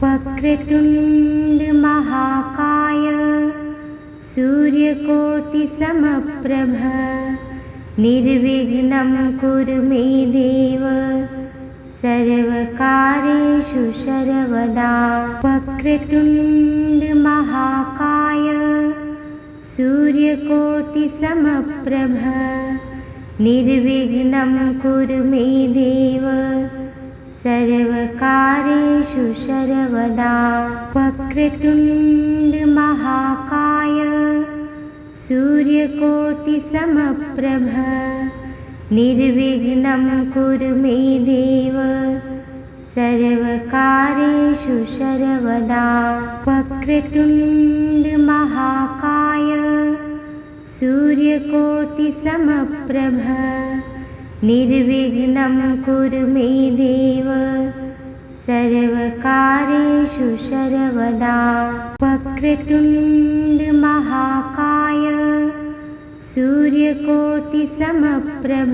वक्रतुण्ड महाकाय सूर्यकोटिसमप्रभ निर्विघ्नं कुरु मे देव सर्वकार्येषु सर्वदा। वक्रतुण्ड महाकाय सूर्यकोटिसमप्रभ निर्विघ्नं कुरु मे देव सर्वकार्येषु सर्वदा। वक्रतुण्ड महाकाय सूर्यकोटिसमप्रभ निर्विघ्नं कुरु मे देव सर्वकार्येषु सर्वदा। वक्रतुण्ड महाकाय सूर्यकोटिसमप्रभ निर्विघ्नं कुरु मे देव सर्वकार्येषु सर्वदा। वक्रतुण्ड महाकाय सूर्यकोटिसमप्रभ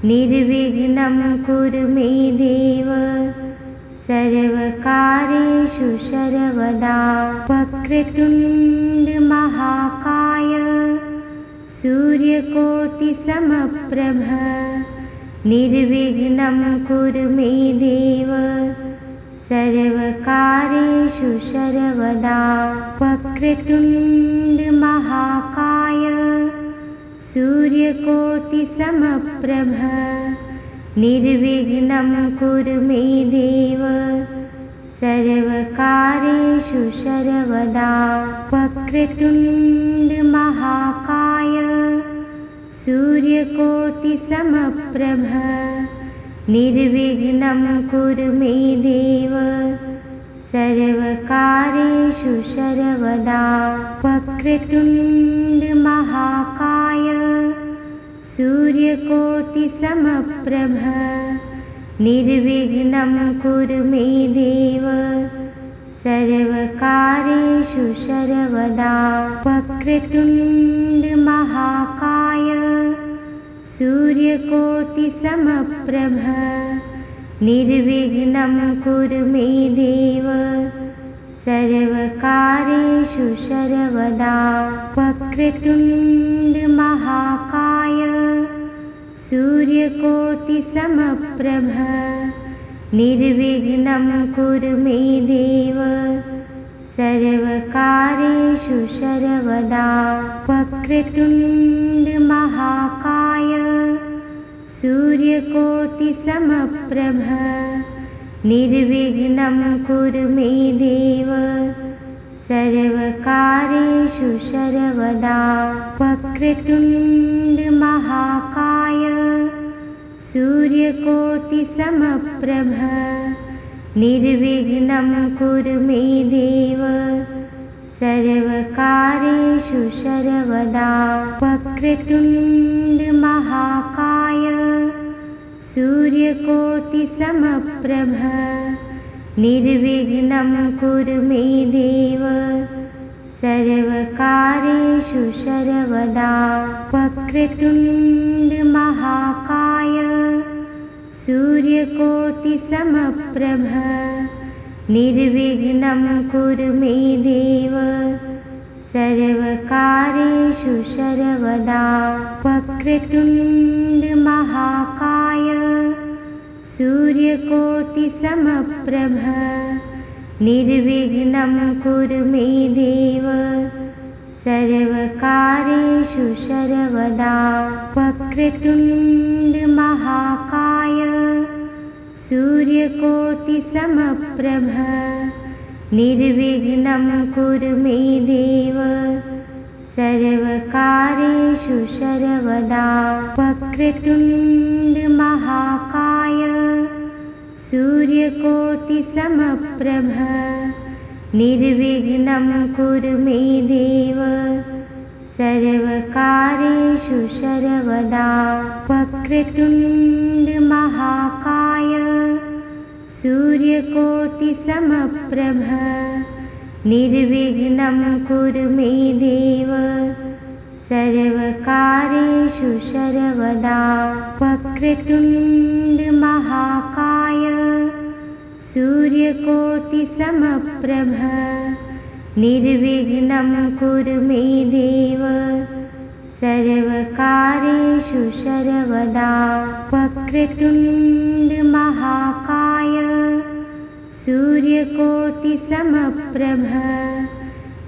निर्विघ्नं कुरु मे देव सर्वकार्येषु सर्वदा। वक्रतुण्ड महाकाय सूर्यकोटिसमप्रभ निर्विघ्नं कुरु मे देव सर्वकार्येषु सर्वदा। वक्रतुण्ड महाकाय सूर्यकोटिसमप्रभ निर्विघ्नं कुरु मे देव सर्वकार्येषु सर्वदा। वक्रतुण्ड महाकाय सूर्यकोटिसमप्रभ निर्विघ्नं कुरु मे देव सर्वकार्येषु सर्वदा। वक्रतुण्ड महाकाय सूर्यकोटिसमप्रभ निर्विघ्नं कुरु मे देव सर्वकार्येषु सर्वदा। वक्रतुण्ड महाकाय सूर्यकोटिसमप्रभ निर्विघ्नं कुरु मे देव सर्वकार्येषु सर्वदा। वक्रतुण्ड महाकाय सूर्यकोटिसमप्रभ निर्विघ्नं कुरु मे देव सर्वकार्येषु सर्वदा। वक्रतुण्ड महाकाय सूर्यकोटिसमप्रभ निर्विघ्नं कुरु मे देव सर्वकार्येषु सर्वदा। वक्रतुण्ड महाकाय सूर्यकोटिसमप्रभ निर्विघ्नं कुरु मे देव सर्वकार्येषु सर्वदा। वक्रतुण्ड महाकाय सूर्यकोटिसमप्रभ निर्विघ्नं कुरु मे देव सर्वकार्येषु सर्वदा। वक्रतुण्ड महाकाय सूर्यकोटिसमप्रभ निर्विघ्नं कुरु मे देव सर्वकार्येषु सर्वदा। वक्रतुण्ड महाकाय सूर्यकोटिसमप्रभ निर्विघ्नं कुरु मे देव सर्वकार्येषु सर्वदा। वक्रतुण्ड महाकाय सूर्यकोटिसमप्रभ निर्विघ्नं कुरु मे देव सर्वकार्येषु सर्वदा। वक्रतुण्ड महाकाय सूर्यकोटिसमप्रभ निर्विघ्नं कुरु मे देव सर्वकार्येषु सर्वदा। वक्रतुण्ड महाकाय सूर्यकोटिसमप्रभ निर्विघ्नं कुरु मे देव सर्वकार्येषु सर्वदा। वक्रतुण्ड महाकाय सूर्यकोटिसमप्रभ निर्विघ्नं कुरु मे देव सर्वकार्येषु सर्वदा। वक्रतुण्डमहाकाय सूर्यकोटिसमप्रभ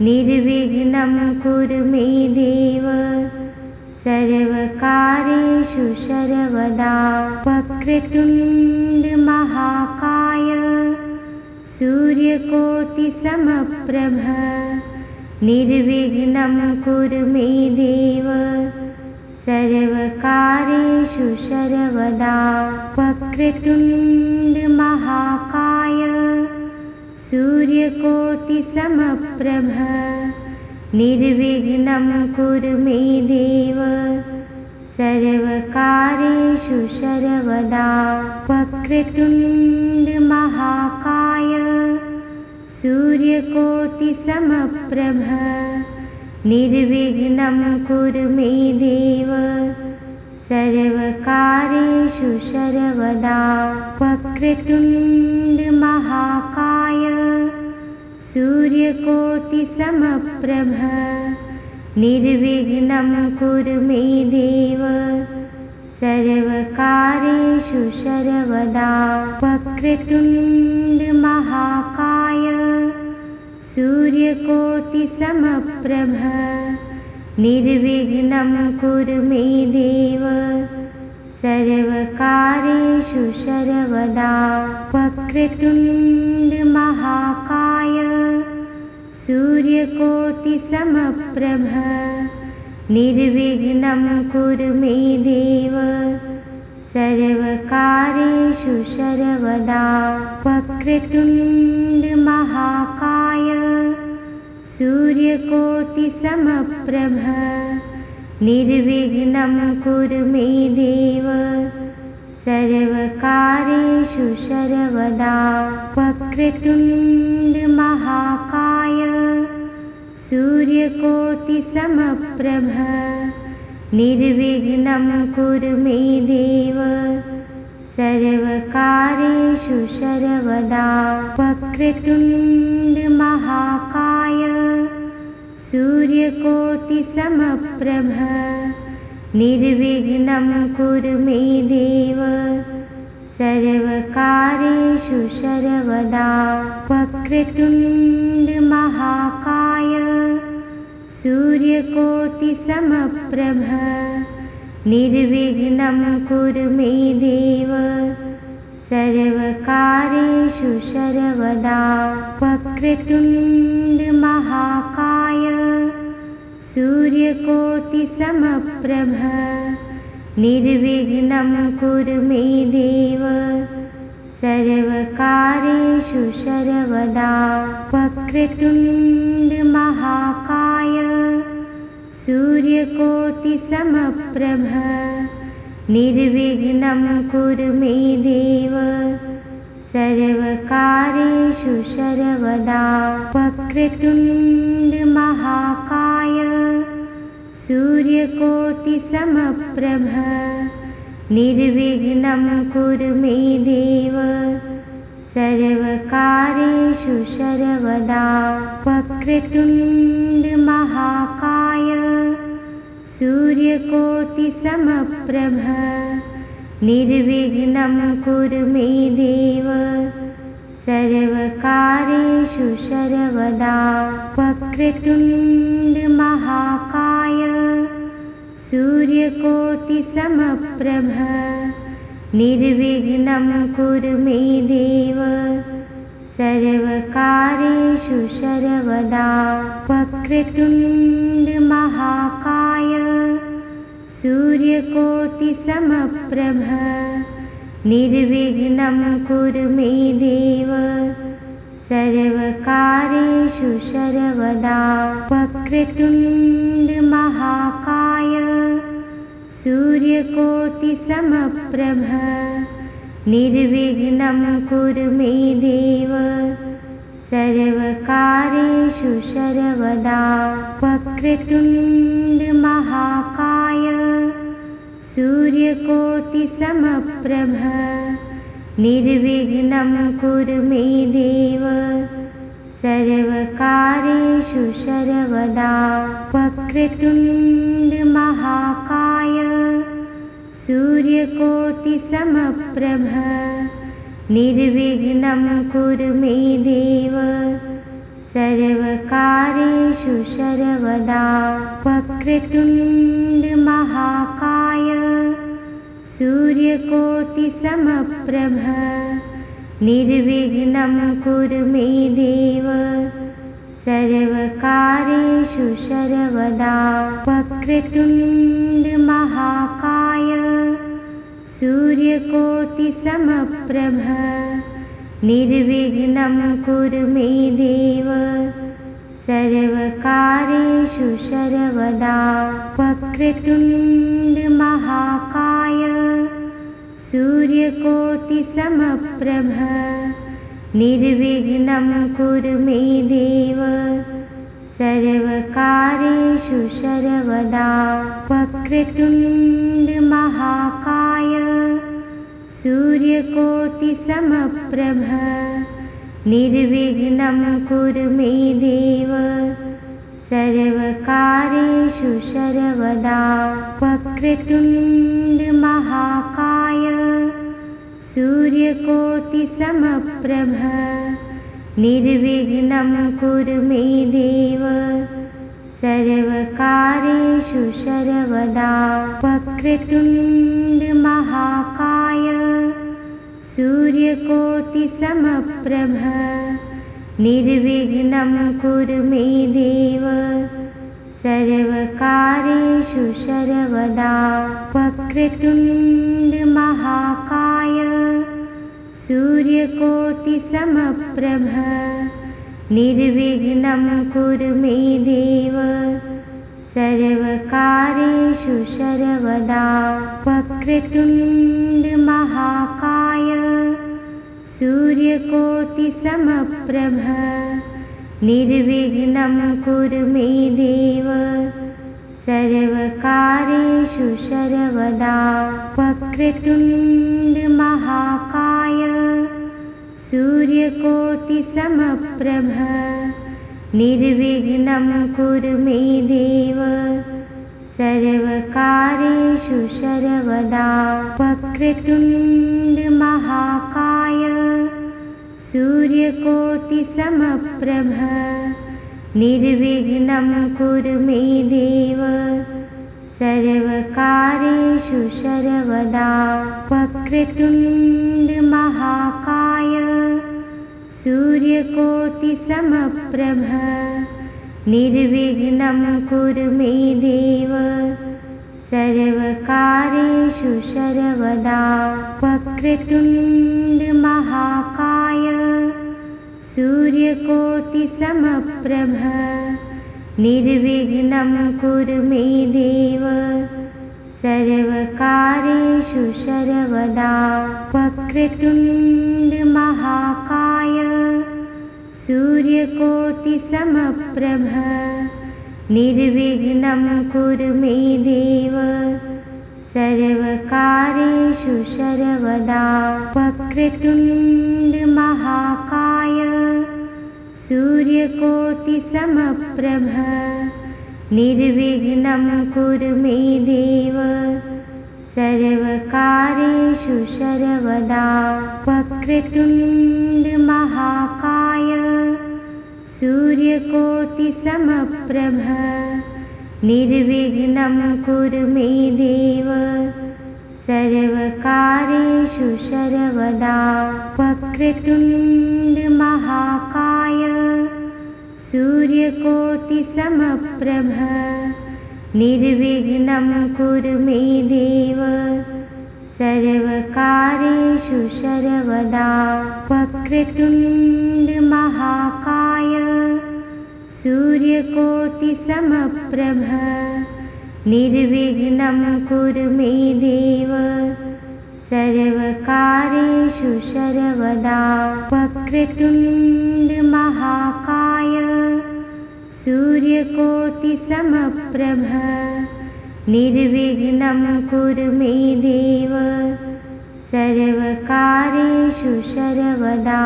निर्विघ्नं कुरु मे देव सर्वकार्येषु सर्वदा। वक्रतुण्डमहाकाय सूर्यकोटिसमप्रभ निर्विघ्नं कुरु मे देव सर्वकार्येषु सर्वदा। वक्रतुण्डमहाकाय सूर्यकोटिसमप्रभ निर्विघ्नं कुरु मे देव सर्वकार्येषु सर्वदा। वक्रतुण्डमहाकाय सूर्यकोटिसमप्रभ निर्विघ्नं कुरु मे देव सर्वकार्येषु सर्वदा। वक्रतुण्डमहाकाय सूर्यकोटिसमप्रभ निर्विघ्नं कुरु मे देव सर्वकार्येषु सर्वदा। वक्रतुण्डमहाकाय सूर्यकोटिसमप्रभ निर्विघ्नं कुरु मे देव सर्वकार्येषु सर्वदा। वक्रतुण्डमहाकाय सूर्यकोटिसमप्रभ निर्विघ्नं कुरु मे देव सर्वकार्येषु सर्वदा। वक्रतुण्डमहाकाय सूर्यकोटिसमप्रभ निर्विघ्नं कुरु मे देव सर्वकार्येषु सर्वदा। वक्रतुण्डमहाकाय सूर्यकोटिसमप्रभ निर्विघ्नं कुरु मे देव सर्वकार्येषु सर्वदा। वक्रतुण्डमहाकाय सूर्यकोटिसमप्रभ निर्विघ्नं कुरु मे देव सर्वकार्येषु सर्वदा। वक्रतुण्डमहाकाय सूर्यकोटिसमप्रभ निर्विघ्नं कुरु मे देव सर्वकार्येषु सर्वदा। वक्रतुण्डमहाकाय सूर्यकोटिसमप्रभ निर्विघ्नं कुरु मे देव सर्वकार्येषु सर्वदा। वक्रतुण्डमहाकाय सूर्यकोटिसमप्रभ निर्विघ्नं कुरु मे देव सर्वकार्येषु सर्वदा। वक्रतुण्डमहाकाय सूर्यकोटिसमप्रभ निर्विघ्नं कुरु मे देव सर्वकार्येषु सर्वदा। वक्रतुण्डमहाकाय सूर्यकोटिसमप्रभ निर्विघ्नं कुरु मे देव सर्वकार्येषु सर्वदा। वक्रतुण्डमहाकाय सूर्यकोटिसमप्रभ निर्विघ्नं कुरु मे देव सर्वकार्येषु सर्वदा। वक्रतुण्डमहाकाय सूर्यकोटिसमप्रभ निर्विघ्नं कुरु मे देव सर्वकार्येषु सर्वदा। वक्रतुण्डमहाकाय सूर्यकोटिसमप्रभ निर्विघ्नं कुरु मे देव सर्वकार्येषु सर्वदा। वक्रतुण्डमहाकाय सूर्यकोटिसमप्रभ निर्विघ्नं कुरु मे देव सर्वकार्येषु सर्वदा। वक्रतुण्ड महाकाय सूर्यकोटिसमप्रभ निर्विघ्नं कुरु मे देव सर्वकार्येषु सर्वदा। वक्रतुण्ड महाकाय सूर्यकोटिसमप्रभ निर्विघ्नं कुरु मे देव सर्वकार्येषु सर्वदा। वक्रतुण्ड महाकाय सूर्यकोटिसमप्रभ निर्विघ्नं कुरु मे देव सर्वकार्येषु सर्वदा। वक्रतुण्ड महाकाय सूर्यकोटिसमप्रभ निर्विघ्नं कुरु मे देव सर्वकार्येषु सर्वदा। वक्रतुण्ड महाकाय सूर्यकोटिसमप्रभ निर्विघ्नं कुरु मे देव सर्वकार्येषु सर्वदा। वक्रतुण्ड महाकाय सूर्यकोटिसमप्रभ निर्विघ्नं कुरु मे देव सर्वकार्येषु सर्वदा। वक्रतुण्ड महाकाय सूर्यकोटिसमप्रभ निर्विघ्नं कुरु मे देव सर्वकार्येषु सर्वदा। वक्रतुण्ड महाकाय सूर्यकोटिसमप्रभ निर्विघ्नं कुरु मे देव सर्वकार्येषु सर्वदा। वक्रतुण्ड महाकाय सूर्यकोटिसमप्रभ निर्विघ्नं कुरु मे देव सर्वकार्येषु सर्वदा। वक्रतुण्ड महाकाय सूर्यकोटिसमप्रभ निर्विघ्नं कुरु मे देव सर्वकार्येषु सर्वदा। वक्रतुण्ड महाकाय सूर्यकोटिसमप्रभ निर्विघ्नं कुरु मे देव सर्वकार्येषु सर्वदा। वक्रतुण्ड महाकाय सूर्यकोटिसमप्रभ निर्विघ्नं कुरु मे देव सर्वकार्येषु सर्वदा। वक्रतुण्ड महाकाय सूर्यकोटिसमप्रभ निर्विघ्नं कुरु मे देव सर्वकार्येषु सर्वदा। वक्रतुण्ड महाकाय सूर्यकोटिसमप्रभ निर्विघ्नं कुरु मे देव सर्वकार्येषु सर्वदा। वक्रतुण्ड महाकाय सूर्यकोटिसमप्रभ निर्विघ्नं कुरु मे देव सर्वकार्येषु सर्वदा। वक्रतुण्ड महाकाय सूर्यकोटिसमप्रभ निर्विघ्नं कुरु मे देव सर्वकार्येषु सर्वदा। वक्रतुण्ड महाकाय सूर्यकोटिसमप्रभ निर्विघ्नं कुरु मे देव सर्वकार्येषु सर्वदा। वक्रतुण्ड महाकाय सूर्यकोटिसमप्रभ निर्विघ्नं कुरु मे देव सर्वकार्येषु सर्वदा। वक्रतुण्ड महाकाय सूर्यकोटिसमप्रभ निर्विघ्नं कुरु मे देव सर्वकार्येषु सर्वदा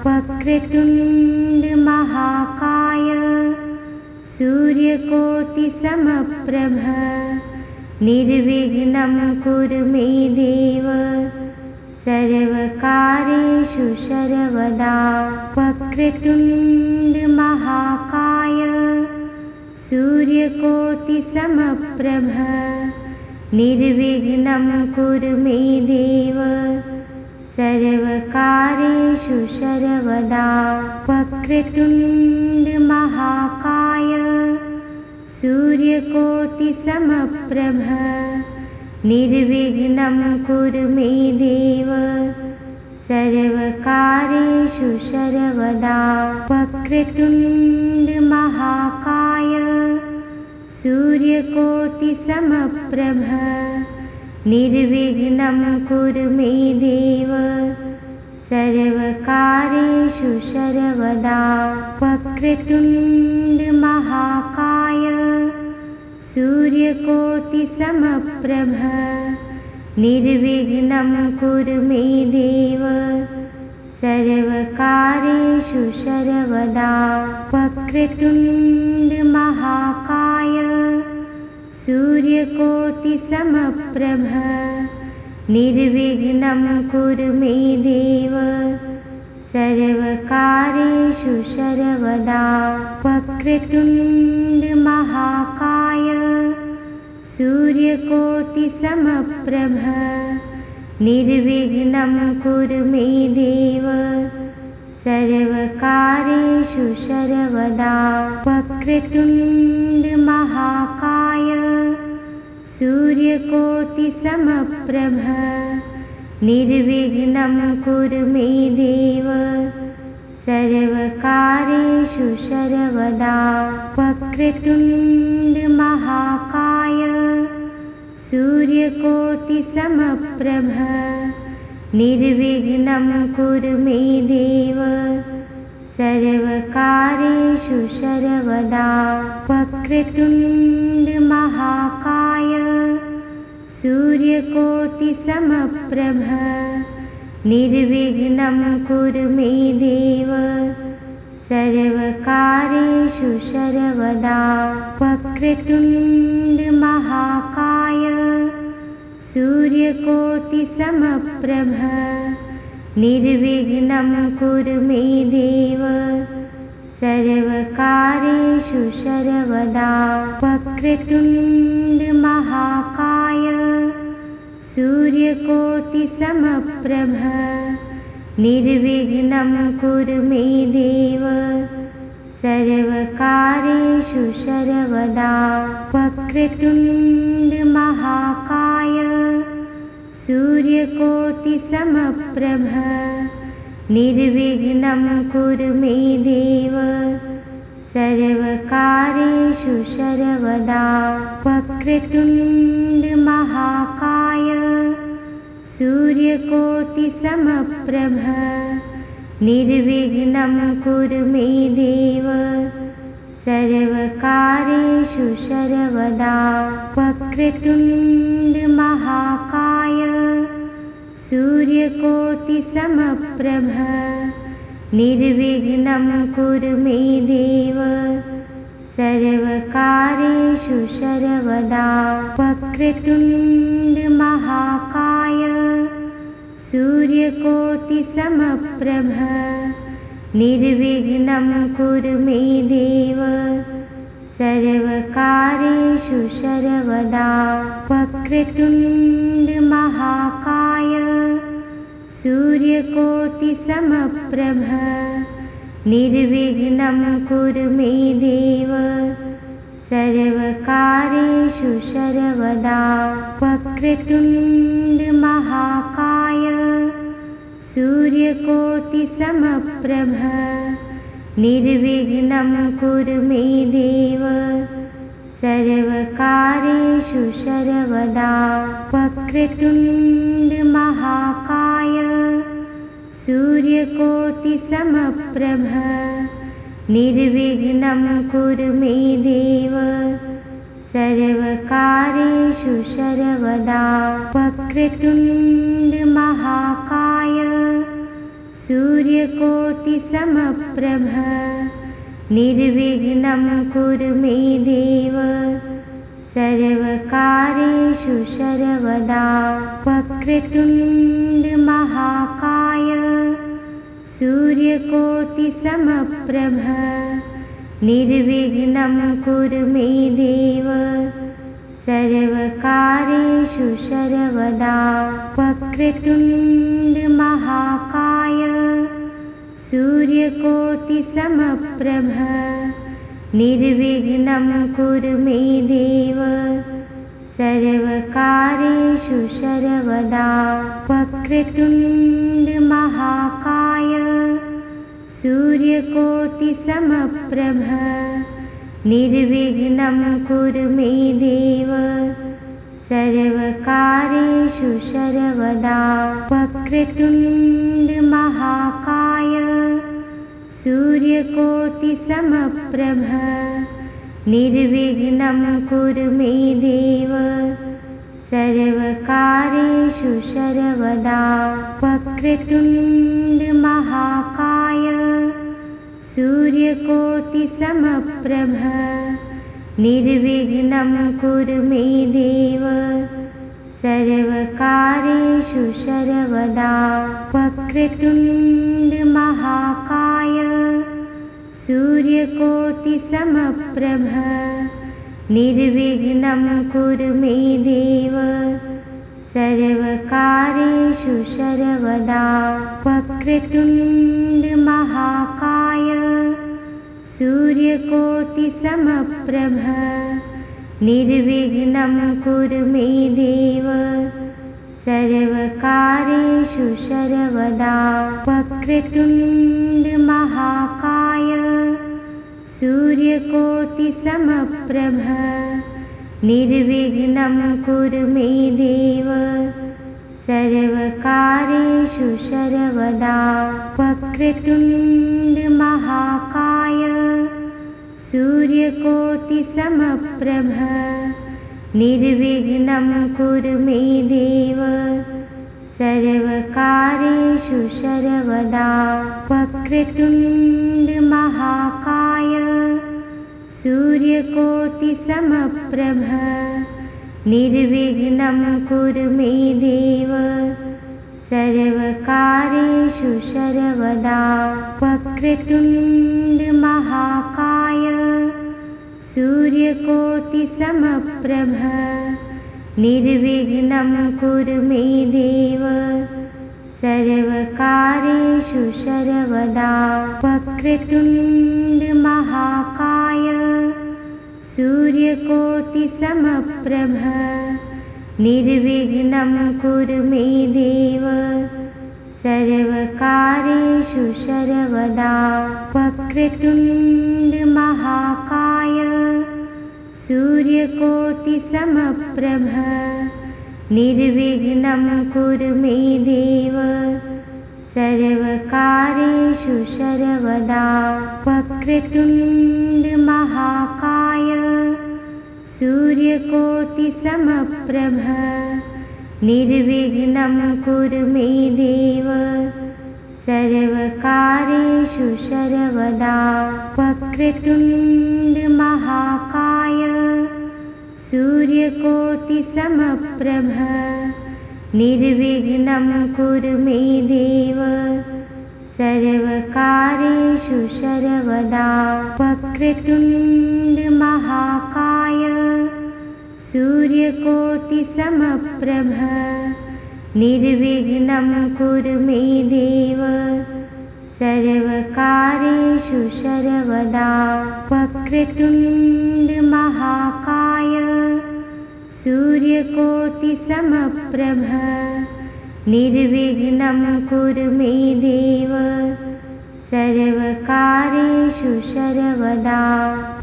वक्रतुण्ड महाकाय सूर्यकोटिसमप्रभ निर्विघ्नं कुरु मे देव सर्वकार्येषु सर्वदा वक्रतुण्ड महाकाय सूर्यकोटिसमप्रभ निर्विघ्नं कुरु मे देव सर्वकार्येषु सर्वदा वक्रतुण्ड महाकाय सूर्यकोटिसमप्रभ निर्विघ्नं कुरु मे देव सर्वकार्येषु सर्वदा वक्रतुण्ड महाकाय सूर्यकोटिसमप्रभ निर्विघ्नं कुरु मे देव सर्वकार्येषु सर्वदा वक्रतुण्ड महाकाय सूर्यकोटिसमप्रभ निर्विघ्नं कुरु मे देव सर्वकार्येषु सर्वदा वक्रतुण्ड महाकाय सूर्यकोटिसमप्रभ निर्विघ्नं कुरु मे देव सर्वकार्येषु सर्वदा वक्रतुण्ड महाकाय सूर्यकोटिसमप्रभ निर्विघ्नं कुरु मे देव सर्वकार्येषु सर्वदा वक्रतुण्ड महाकाय सूर्यकोटिसमप्रभ निर्विघ्नं कुरु मे देव सर्वकार्येषु सर्वदा वक्रतुण्ड महाकाय सूर्यकोटिसमप्रभ निर्विघ्नं कुरु मे देव सर्वकार्येषु सर्वदा वक्रतुण्ड महाकाय सूर्यकोटिसमप्रभ निर्विघ्नं कुरु मे देव सर्वकार्येषु सर्वदा वक्रतुण्ड महाकाय सूर्यकोटिसमप्रभ निर्विघ्नं कुरु मे देव सर्वकार्येषु सर्वदा वक्रतुण्ड महाकाय सूर्यकोटिसमप्रभ निर्विघ्नं कुरु मे देव सर्वकार्येषु सर्वदा वक्रतुण्ड महाकाय सूर्यकोटिसमप्रभ निर्विघ्नं कुरु मे देव सर्वकार्येषु सर्वदा वक्रतुण्ड महाकाय सूर्यकोटिसमप्रभ निर्विघ्नं कुरु मे देव सर्वकार्येषु सर्वदा वक्रतुण्ड महाकाय सूर्यकोटिसमप्रभ निर्विघ्नं कुरु मे देव सर्वकार्येषु सर्वदा वक्रतुण्ड महाकाय सूर्यकोटिसमप्रभ निर्विघ्नं कुरु मे देव सर्वकार्येषु सर्वदा वक्रतुण्ड महाकाय सूर्यकोटिसमप्रभ निर्विघ्नं कुरु मे देव सर्वकार्येषु सर्वदा वक्रतुण्ड महाकाय सूर्यकोटिसमप्रभ निर्विघ्नं कुरु मे देव सर्वकार्येषु सर्वदा वक्रतुण्ड महाकाय सूर्यकोटिसमप्रभ निर्विघ्नं कुरु मे देव सर्वकार्येषु सर्वदा वक्रतुण्ड महाकाय सूर्यकोटिसमप्रभ निर्विघ्नं कुरु मे देव सर्वकार्येषु सर्वदा वक्रतुण्ड महाकाय सूर्यकोटिसमप्रभ निर्विघ्नं कुरु मे देव सर्वकार्येषु सर्वदा वक्रतुण्ड महाकाय सूर्यकोटिसमप्रभ निर्विघ्नं कुरु मे देव सर्वकार्येषु सर्वदा वक्रतुण्ड महाकाय सूर्यकोटिसमप्रभ निर्विघ्नं कुरु मे देव सर्वकार्येषु सर्वदा वक्रतुण्ड महाकाय सूर्यकोटिसमप्रभ निर्विघ्नं कुरु मे देव सर्वकार्येषु सर्वदा वक्रतुण्ड महाकाय सूर्यकोटिसमप्रभ निर्विघ्नं कुरु मे देव सर्वकार्येषु सर्वदा वक्रतुण्ड महाकाय सूर्यकोटिसमप्रभ निर्विघ्नं कुरु मे देव सर्वकार्येषु सर्वदा वक्रतुण्ड महाकाय सूर्यकोटिसमप्रभ निर्विघ्नं कुरु मे देव सर्वकार्येषु सर्वदा वक्रतुण्ड महाकाय सूर्यकोटिसमप्रभ निर्विघ्नं कुरु मे देव सर्वकार्येषु सर्वदा वक्रतुण्ड महाकाय सूर्यकोटिसमप्रभ निर्विघ्नं कुरु मे देव सर्वकार्येषु सर्वदा वक्रतुण्ड महाकाय सूर्यकोटिसमप्रभ निर्विघ्नं कुरु मे देव सर्वकार्येषु सर्वदा वक्रतुण्ड महाकाय सूर्यकोटिसमप्रभ निर्विघ्नं कुरु मे देव सर्वकार्येषु सर्वदा वक्रतुण्ड महाकाय सूर्यकोटिसमप्रभ निर्विघ्नं कुरु मे देव सर्वकार्येषु सर्वदा वक्रतुण्ड महाकाय सूर्यकोटिसमप्रभ निर्विघ्नं कुरु मे देव सर्वकार्येषु सर्वदा वक्रतुण्ड महाकाय सूर्यकोटिसमप्रभ निर्विघ्नं कुरु मे देव सर्वकार्येषु सर्वदा वक्रतुण्ड महाकाय सूर्यकोटिसमप्रभ निर्विघ्नं कुरु मे देव सर्वकार्येषु सर्वदा वक्रतुण्ड महाकाय सूर्यकोटिसमप्रभ निर्विघ्नं कुरु मे देव सर्वकार्येषु सर्वदा वक्रतुण्ड महाकाय सूर्यकोटिसमप्रभ निर्विघ्नं कुरु मे देव सर्वकार्येषु सर्वदा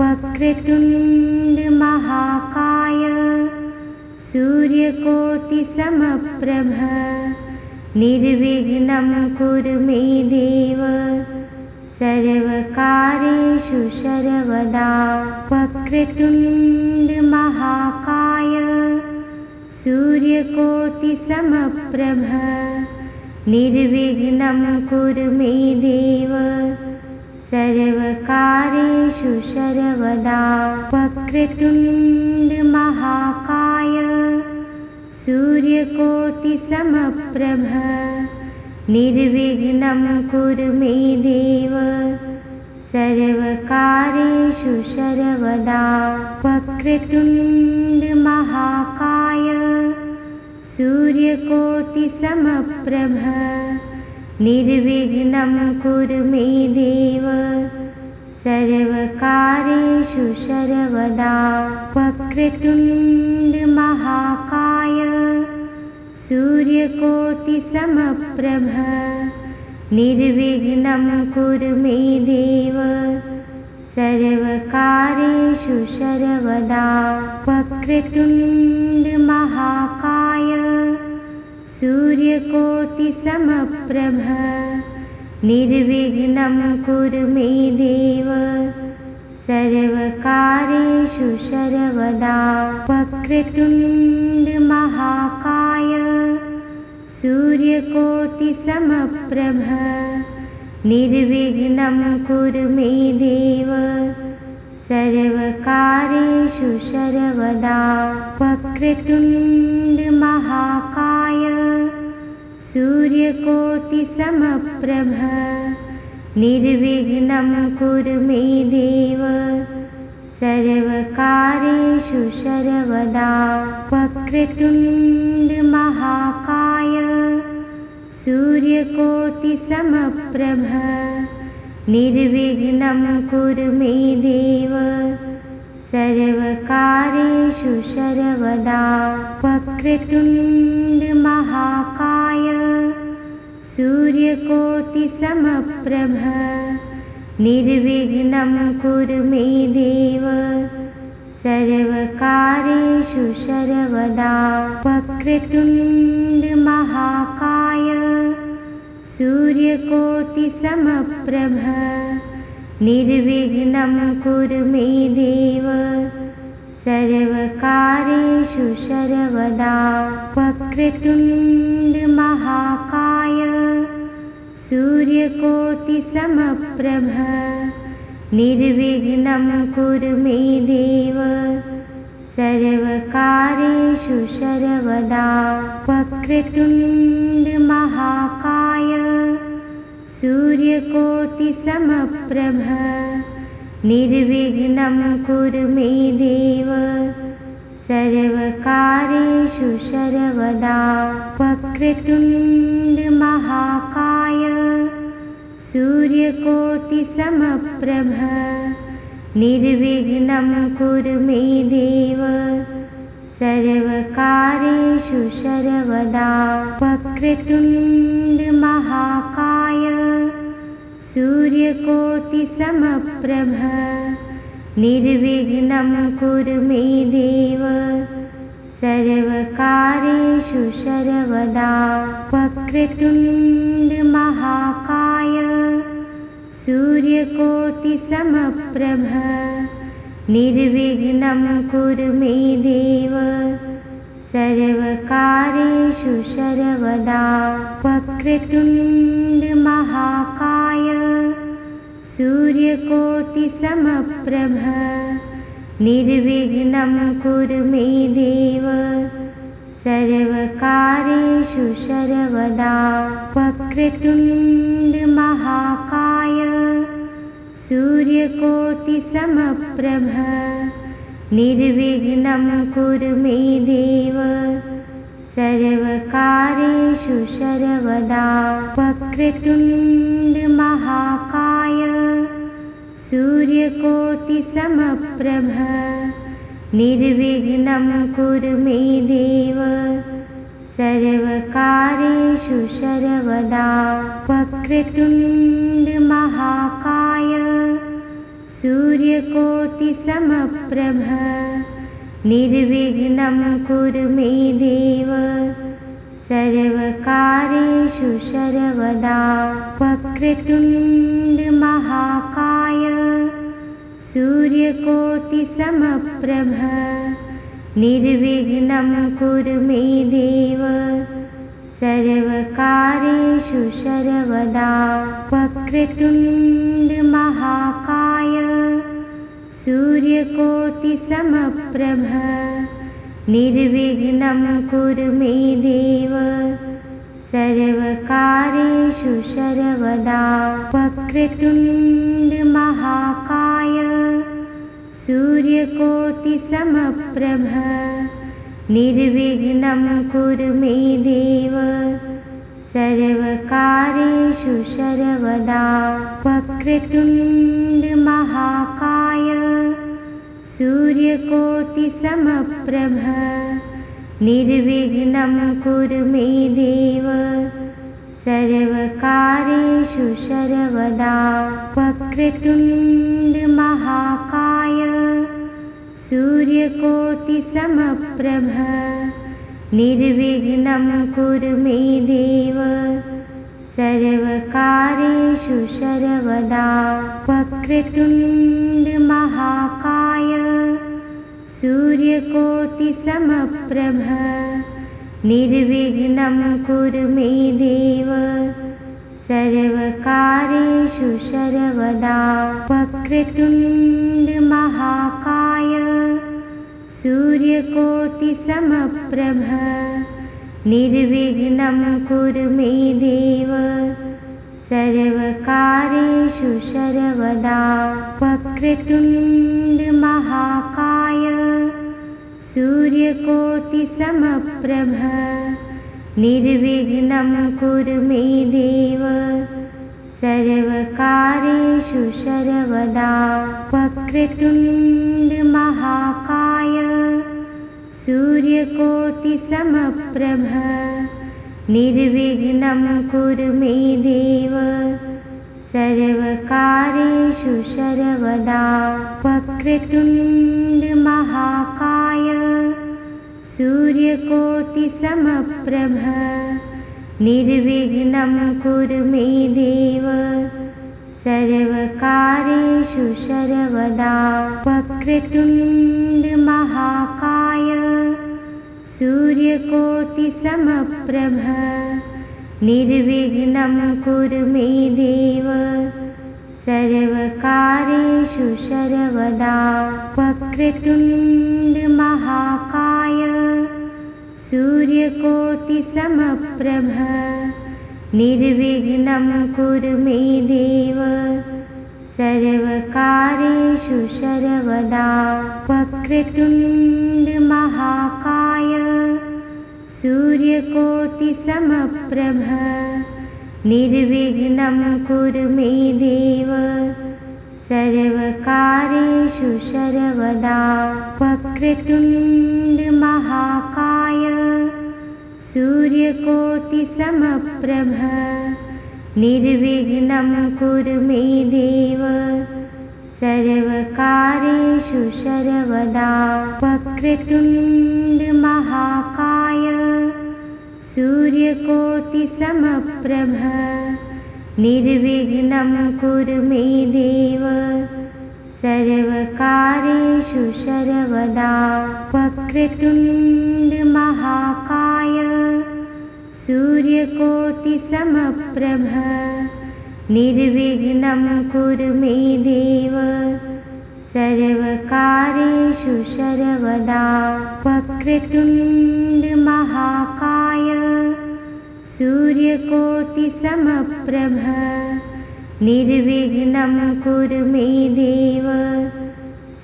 वक्रतुण्ड महाकाय सूर्यकोटिसमप्रभ निर्विघ्नं कुरु मे देव सर्वकार्येषु सर्वदा वक्रतुण्ड महाकाय सूर्यकोटिसमप्रभ निर्विघ्नं कुरु मे देव सर्वकार्येषु सर्वदा वक्रतुण्ड महाकाय सूर्यकोटिसमप्रभ निर्विघ्नं कुरु मे देव सर्वकार्येषु सर्वदा वक्रतुण्ड महाकाय सूर्यकोटिसमप्रभ निर्विघ्नं कुरु मे देव सर्वकार्येषु सर्वदा वक्रतुण्ड महाकाय सूर्यकोटिसमप्रभ निर्विघ्नं कुरु मे देव सर्वकार्येषु सर्वदा वक्रतुण्ड महाकाय सूर्यकोटिसमप्रभ निर्विघ्नं कुरु मे देव सर्वकार्येषु सर्वदा वक्रतुण्ड महाकाय सूर्यकोटिसमप्रभ निर्विघ्नं कुरु मे देव सर्वकार्येषु सर्वदा वक्रतुण्ड महाकाय सूर्यकोटिसमप्रभ निर्विघ्नं कुरु मे देव सर्वकार्येषु सर्वदा वक्रतुण्ड महाकाय सूर्यकोटिसमप्रभ निर्विघ्नं कुरु मे देव सर्वकार्येषु सर्वदा वक्रतुण्ड महाकाय सूर्यकोटिसमप्रभ निर्विघ्नं कुरु मे देव सर्वकार्येषु सर्वदा वक्रतुण्ड महाकाय सूर्यकोटिसमप्रभ निर्विघ्नं कुरु मे देव सर्वकार्येषु सर्वदा वक्रतुण्ड महाकाय सूर्यकोटिसमप्रभ निर्विघ्नं कुरु मे देव सर्वकार्येषु सर्वदा वक्रतुण्ड महाकाय सूर्यकोटिसमप्रभ निर्विघ्नं कुरु मे देव सर्वकार्येषु सर्वदा वक्रतुण्ड महाकाय सूर्यकोटिसमप्रभ निर्विघ्नं कुरु मे देव सर्वकार्येषु सर्वदा वक्रतुण्ड महाकाय सूर्यकोटिसमप्रभ निर्विघ्नं कुरु मे देव सर्वकार्येषु सर्वदा वक्रतुण्ड महाकाय सूर्यकोटिसमप्रभ निर्विघ्नं कुरु मे देव सर्वकार्येषु सर्वदा वक्रतुण्ड महाकाय सूर्यकोटिसमप्रभ निर्विघ्नं कुरु मे देव सर्वकार्येषु सर्वदा वक्रतुण्ड महाकाय सूर्यकोटिसमप्रभ निर्विघ्नं कुरु मे देव सर्वकार्येषु सर्वदा वक्रतुण्ड महाकाय सूर्यकोटिसमप्रभ निर्विघ्नं कुरु मे देव सर्वकार्येषु सर्वदा वक्रतुण्ड महाकाय सूर्यकोटिसमप्रभ निर्विघ्नं कुरु मे देव सर्वकार्येषु सर्वदा वक्रतुण्ड महाकाय सूर्यकोटिसमप्रभ निर्विघ्नं कुरु मे देव सर्वकार्येषु सर्वदा वक्रतुण्ड महाकाय सूर्यकोटिसमप्रभ निर्विघ्नं कुरु मे देव सर्वकार्येषु सर्वदा वक्रतुण्ड महाकाय सूर्यकोटिसमप्रभ निर्विघ्नं कुरु मे देव सर्वकार्येषु सर्वदा वक्रतुण्ड महाकाय सूर्यकोटिसमप्रभ निर्विघ्नं कुरु मे देव सर्वकार्येषु सर्वदा वक्रतुण्ड महाकाय सूर्यकोटिसमप्रभ निर्विघ्नं कुरु मे देव सर्वकार्येषु सर्वदा वक्रतुण्ड महाकाय सूर्यकोटिसमप्रभ निर्विघ्नं कुरु मे देव सर्वकार्येषु सर्वदा वक्रतुण्ड महाकाय सूर्यकोटिसमप्रभ निर्विघ्नं कुरु मे देव सर्वकार्येषु सर्वदा वक्रतुण्ड महाकाय सूर्यकोटिसमप्रभ निर्विघ्नं कुरु मे देव सर्वकार्येषु सर्वदा वक्रतुण्ड महाकाय सूर्यकोटिसमप्रभ निर्विघ्नं कुरु मे देव सर्वकार्येषु सर्वदा वक्रतुण्ड महाकाय सूर्यकोटिसमप्रभ निर्विघ्नं कुरु मे देव सर्वकार्येषु सर्वदा वक्रतुण्ड महाकाय सूर्यकोटिसमप्रभ निर्विघ्नं कुरु मे देव सर्वकार्येषु सर्वदा वक्रतुण्ड महाकाय सूर्यकोटिसमप्रभ निर्विघ्नं कुरु मे देव सर्वकार्येषु सर्वदा वक्रतुण्ड महाकाय सूर्यकोटिसमप्रभ निर्विघ्नं कुरु मे देव सर्वकार्येषु सर्वदा वक्रतुण्ड महाकाय सूर्यकोटिसमप्रभ निर्विघ्नं कुरु मे देव सर्वकार्येषु सर्वदा वक्रतुण्ड महाकाय सूर्यकोटिसमप्रभ निर्विघ्नं कुरु मे देव सर्वकार्येषु सर्वदा वक्रतुण्ड महाकाय सूर्यकोटिसमप्रभ निर्विघ्नं कुरु मे देव सर्वकार्येषु सर्वदा वक्रतुण्ड महाकाय सूर्यकोटिसमप्रभ निर्विघ्नं कुरु मे देव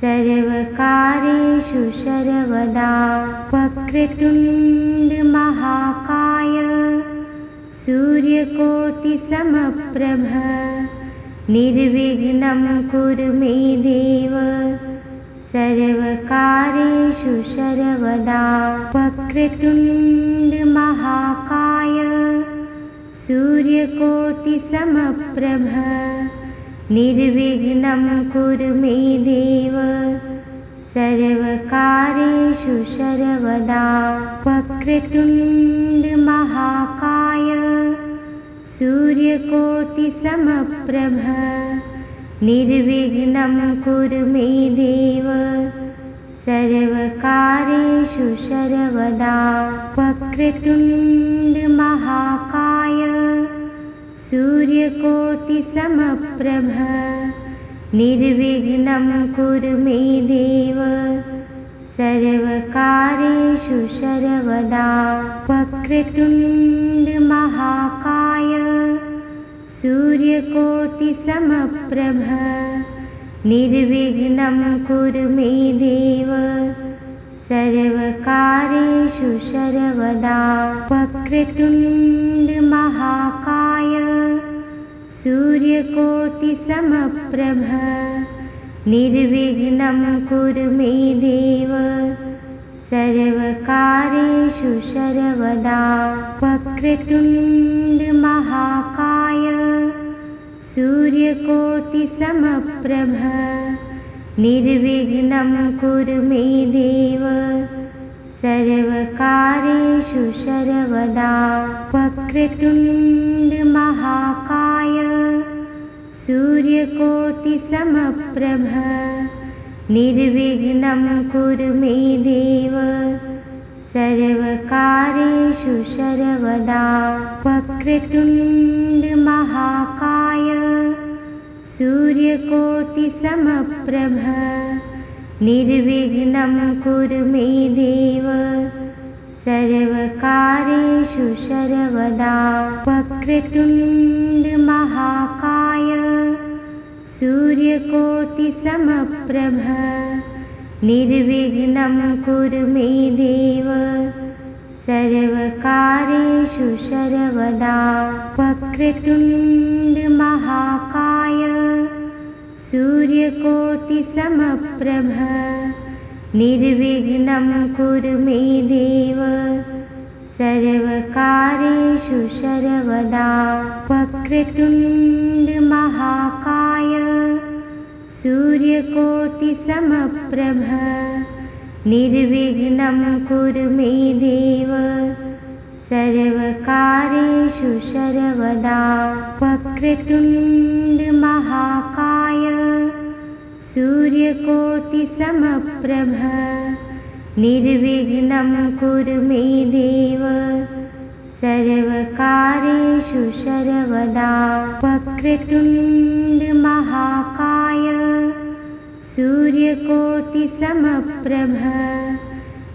सर्वकार्येषु सर्वदा वक्रतुण्ड महाकाय सूर्यकोटिसमप्रभ निर्विघ्नं कुरु मे देव सर्वकार्येषु सर्वदा वक्रतुण्ड महाकाय सूर्यकोटिसमप्रभ निर्विघ्नं कुरु मे देव सर्वकार्येषु सर्वदा वक्रतुण्ड महाकाय सूर्यकोटिसमप्रभ निर्विघ्नं कुरु मे देव सर्वकार्येषु सर्वदा वक्रतुण्ड महाकाय सूर्यकोटिसमप्रभ निर्विघ्नं कुरु मे देव सर्वकार्येषु सर्वदा वक्रतुण्ड महाकाय सूर्यकोटिसमप्रभ निर्विघ्नं कुरु मे देव सर्वकार्येषु सर्वदा वक्रतुण्ड महाकाय सूर्यकोटिसमप्रभ निर्विघ्नं कुरु मे देव सर्वकार्येषु सर्वदा वक्रतुण्ड महाकाय सूर्यकोटिसमप्रभ निर्विघ्नं कुरु मे देव सर्वकार्येषु सर्वदा वक्रतुण्ड महाकाय सूर्यकोटिसमप्रभ निर्विघ्नं कुरु मे देव सर्वकार्येषु सर्वदा वक्रतुण्ड महाकाय सूर्यकोटिसमप्रभ निर्विघ्नं कुरु मे देव सर्वकार्येषु सर्वदा वक्रतुण्ड महाकाय सूर्यकोटिसमप्रभ निर्विघ्नं कुरु मे देव सर्वकार्येषु सर्वदा वक्रतुण्ड महाकाय सूर्यकोटिसमप्रभ निर्विघ्नं कुरु मे देव सर्वकार्येषु सर्वदा वक्रतुण्ड महाकाय सूर्यकोटिसमप्रभ निर्विघ्नं कुरु मे देव सर्वकार्येषु सर्वदा वक्रतुण्ड महाकाय सूर्यकोटिसमप्रभ निर्विघ्नं कुरु मे देव सर्वकार्येषु सर्वदा वक्रतुण्ड महाकाय सूर्यकोटिसमप्रभ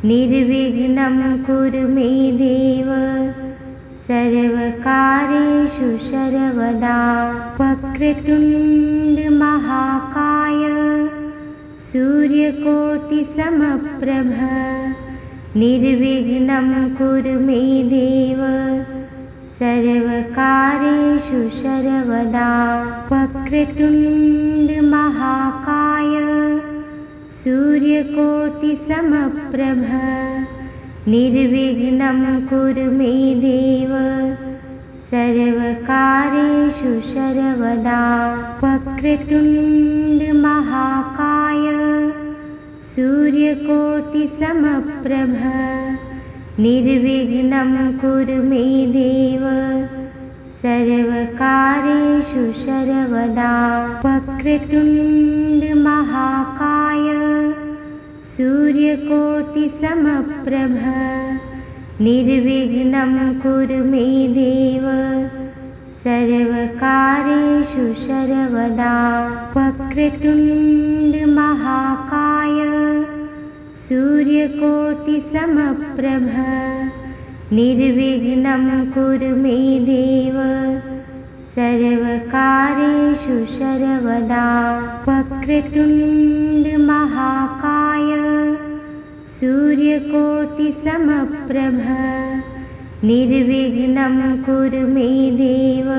निर्विघ्नं कुरु मे देव सर्वकार्येषु सर्वदा वक्रतुण्ड महाकाय सूर्यकोटिसमप्रभ निर्विघ्नं कुरु मे देव सर्वकार्येषु सर्वदा वक्रतुण्ड महाकाय सूर्यकोटिसमप्रभ निर्विघ्नं कुरु मे देव सर्वकार्येषु सर्वदा वक्रतुण्ड महाकाय सूर्यकोटिसमप्रभ निर्विघ्नं कुरु मे देव सर्वकार्येषु सर्वदा वक्रतुण्ड महाकाय सूर्यकोटिसमप्रभ निर्विघ्नं कुरु मे देव सर्वकार्येषु सर्वदा वक्रतुण्ड महाकाय सूर्यकोटिसमप्रभ निर्विघ्नं कुरु मे देव सर्वकार्येषु सर्वदा वक्रतुण्ड महाकाय सूर्यकोटिसमप्रभ निर्विघ्नं कुरु मे देव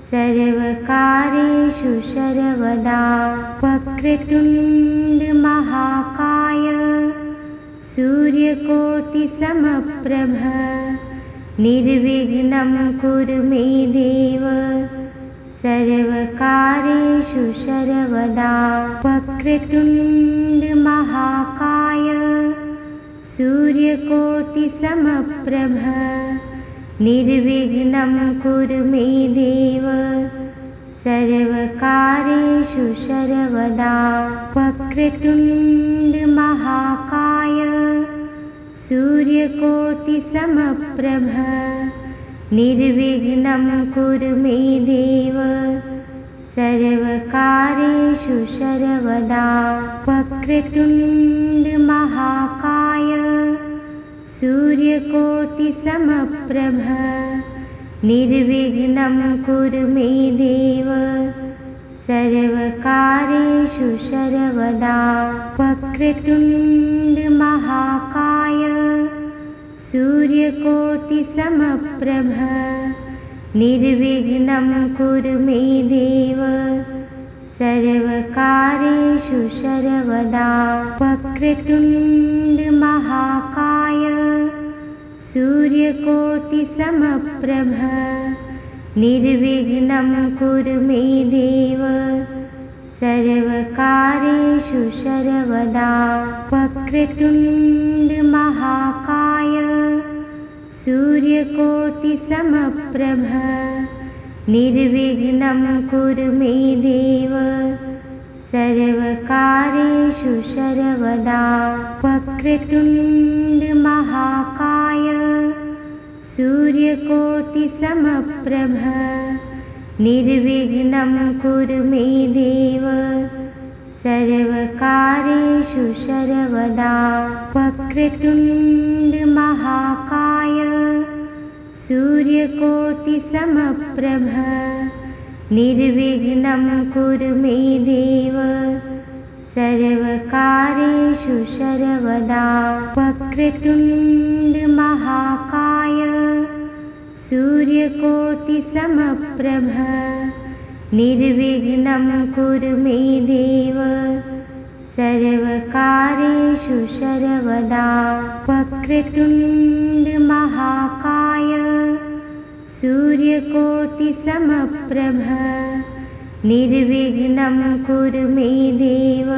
सर्वकार्येषु सर्वदा वक्रतुण्ड महाकाय सूर्यकोटिसमप्रभ निर्विघ्नं कुरु मे देव सर्वकारेषु सर्वदा वक्रतुण्ड महाकाय सूर्यकोटिसमप्रभ निर्विघ्नं कुरु मे देव सर्वकारेषु सर्वदा वक्रतुण्ड महाकाय सूर्यकोटिसमप्रभ निर्विघ्नं कुरु मे देव सर्वकारेषु सर्वदा वक्रतुण्ड महाकाय सूर्यकोटिसमप्रभ निर्विघ्नं कुरु मे देव सर्वकारेषु सर्वदा वक्रतुण्ड महाकाय सूर्यकोटिसमप्रभ निर्विघ्नं कुरु मे देव सर्वकारेषु सर्वदा वक्रतुण्ड महाकाय सूर्यकोटिसमप्रभ निर्विघ्नं कुरु मे देव सर्वकारेषु सर्वदा वक्रतुण्ड महाकाय सूर्यकोटिसमप्रभ निर्विघ्नं कुरु मे देव सर्वकारेषु सर्वदा वक्रतुण्ड महाकाय सूर्यकोटिसमप्रभ निर्विघ्नं कुरु मे देव सर्वकारेषु सर्वदा वक्रतुण्ड महाकाय सूर्यकोटिसमप्रभ निर्विघ्नं कुरु मे देव सर्वकारेषु सर्वदा वक्रतुण्ड महाकाय सूर्यकोटिसमप्रभ निर्विघ्नं कुरु मे देव सर्वकारेषु सर्वदा वक्रतुण्ड महाकाय सूर्यकोटिसमप्रभ निर्विघ्नं कुरु मे देव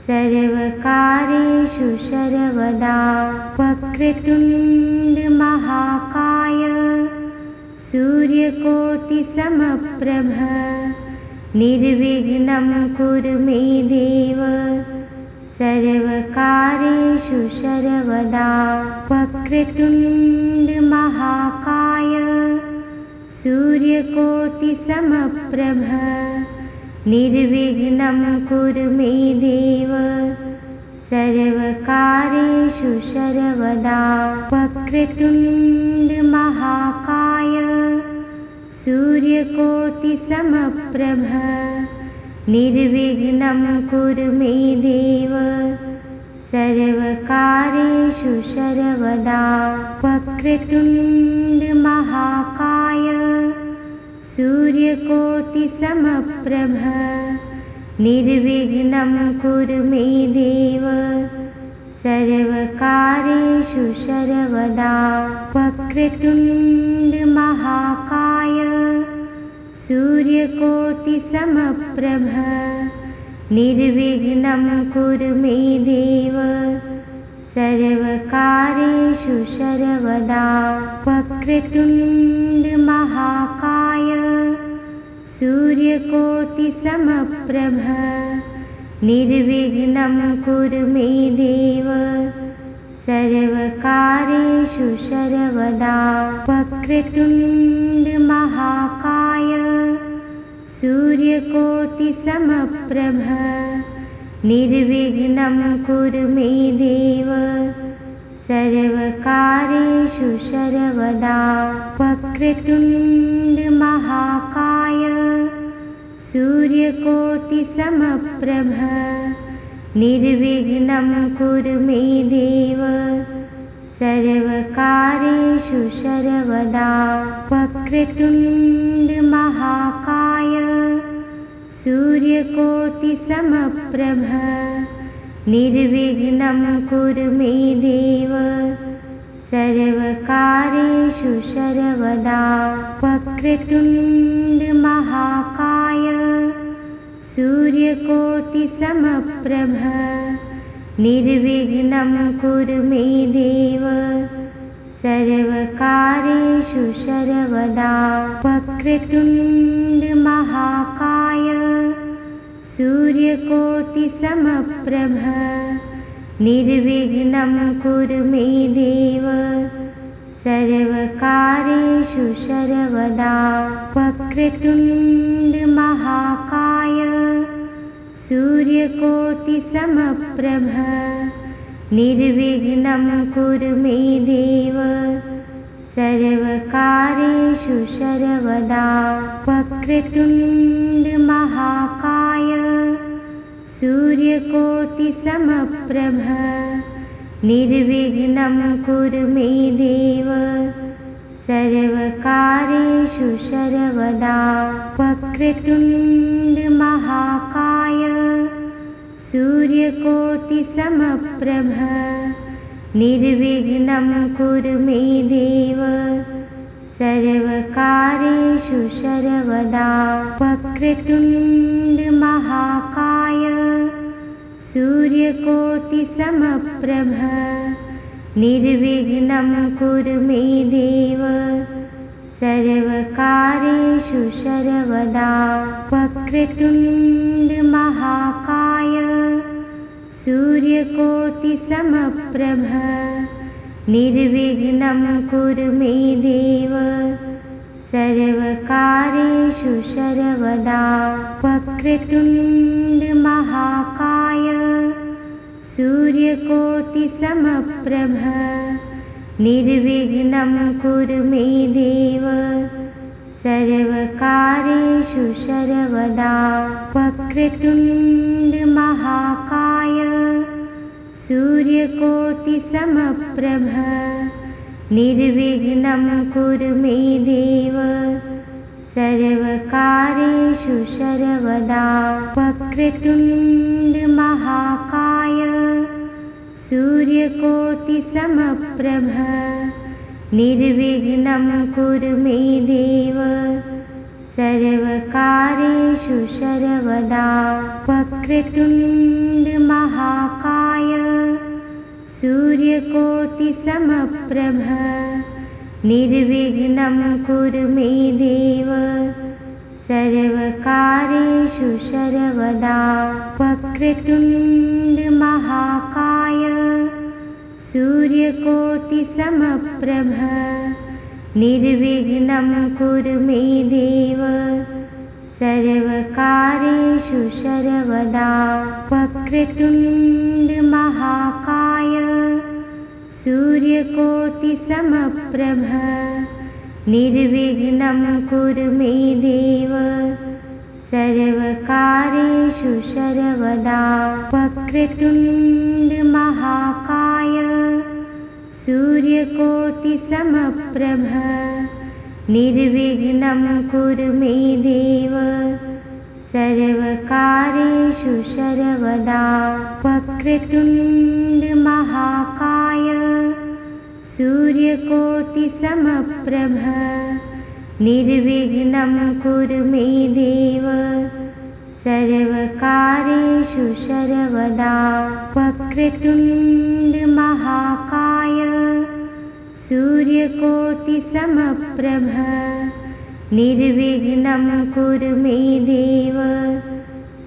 सर्वकारेषु सर्वदा वक्रतुण्ड महाकाय सूर्यकोटिसमप्रभ निर्विघ्नं कुरु मे देव सर्वकारेषु सर्वदा वक्रतुण्ड महाकाय सूर्यकोटिसमप्रभ निर्विघ्नं कुरु मे देव सर्वकारेषु सर्वदा वक्रतुण्ड महाकाय सूर्यकोटिसमप्रभ निर्विघ्नं कुरु मे देव सर्वकारेषु सर्वदा वक्रतुण्ड महाकाय सूर्यकोटिसमप्रभ निर्विघ्नं कुरु मे देव सर्वकारेषु सर्वदा वक्रतुण्ड महाकाय सूर्यकोटिसमप्रभ निर्विघ्नं कुरु मे देव सर्वकारेषु सर्वदा वक्रतुण्ड महाकाय सूर्यकोटिसमप्रभ निर्विघ्नं कुरु मे देव सर्वकारेषु सर्वदा वक्रतुण्ड महाकाय सूर्यकोटिसमप्रभ निर्विघ्नं कुरु मे देव सर्वकारेषु सर्वदा वक्रतुण्ड महाकाय सूर्यकोटिसमप्रभ निर्विघ्नं कुरु मे देव सर्वकारेषु सर्वदा वक्रतुण्ड महाकाय सूर्यकोटिसमप्रभ निर्विघ्नं कुरु मे देव सर्वकारेषु सर्वदा वक्रतुण्ड महाकाय सूर्यकोटिसमप्रभ निर्विघ्नं कुरु मे देव सर्वकारेषु सर्वदा वक्रतुण्ड महाकाय सूर्यकोटिसमप्रभ निर्विघ्नं कुरु मे देव सर्वकारेषु सर्वदा वक्रतुण्ड महाकाय सूर्यकोटिसमप्रभ निर्विघ्नं कुरु मे देव सर्वकारेषु सर्वदा वक्रतुण्ड महाकाय सूर्यकोटिसमप्रभ निर्विघ्नं कुरु मे देव सर्वकारेषु सर्वदा वक्रतुण्ड महाकाय सूर्यकोटिसमप्रभ निर्विघ्नं कुरु मे देव सर्वकारेषु सर्वदा वक्रतुण्ड महाकाय सूर्यकोटिसमप्रभ निर्विघ्नं कुरु मे देव सर्वकारेषु सर्वदा वक्रतुण्ड महाकाय सूर्यकोटिसमप्रभ निर्विघ्नं कुरु मे देव सर्वकारेषु सर्वदा वक्रतुण्ड महाकाय सूर्यकोटिसमप्रभ निर्विघ्नं कुरु मे देव सर्वकारेषु सर्वदा वक्रतुण्ड महाकाय सूर्यकोटिसमप्रभ निर्विघ्नं कुरु मे देव सर्वकारेषु सर्वदा वक्रतुण्ड महाकाय सूर्यकोटिसमप्रभ निर्विघ्नं कुरु मे देव सर्वकारेषु सर्वदा वक्रतुण्ड महाकाय सूर्यकोटिसमप्रभ निर्विघ्नं कुरु मे देव सर्वकारेषु सर्वदा वक्रतुण्ड महाकाय सूर्यकोटिसमप्रभ निर्विघ्नं कुरु मे देव सर्वकारेषु सर्वदा वक्रतुण्ड महाकाय सूर्यकोटिसमप्रभ निर्विघ्नं कुरु मे देव सर्वकारेषु सर्वदा वक्रतुण्ड महाकाय सूर्यकोटिसमप्रभ निर्विघ्नं कुरु मे देव सर्वकारेषु सर्वदा वक्रतुण्ड महाकाय सूर्यकोटिसमप्रभ निर्विघ्नं कुरु मे देव सर्वकारेषु सर्वदा वक्रतुण्ड महाकाय सूर्यकोटिसमप्रभ निर्विघ्नं कुरु मे देव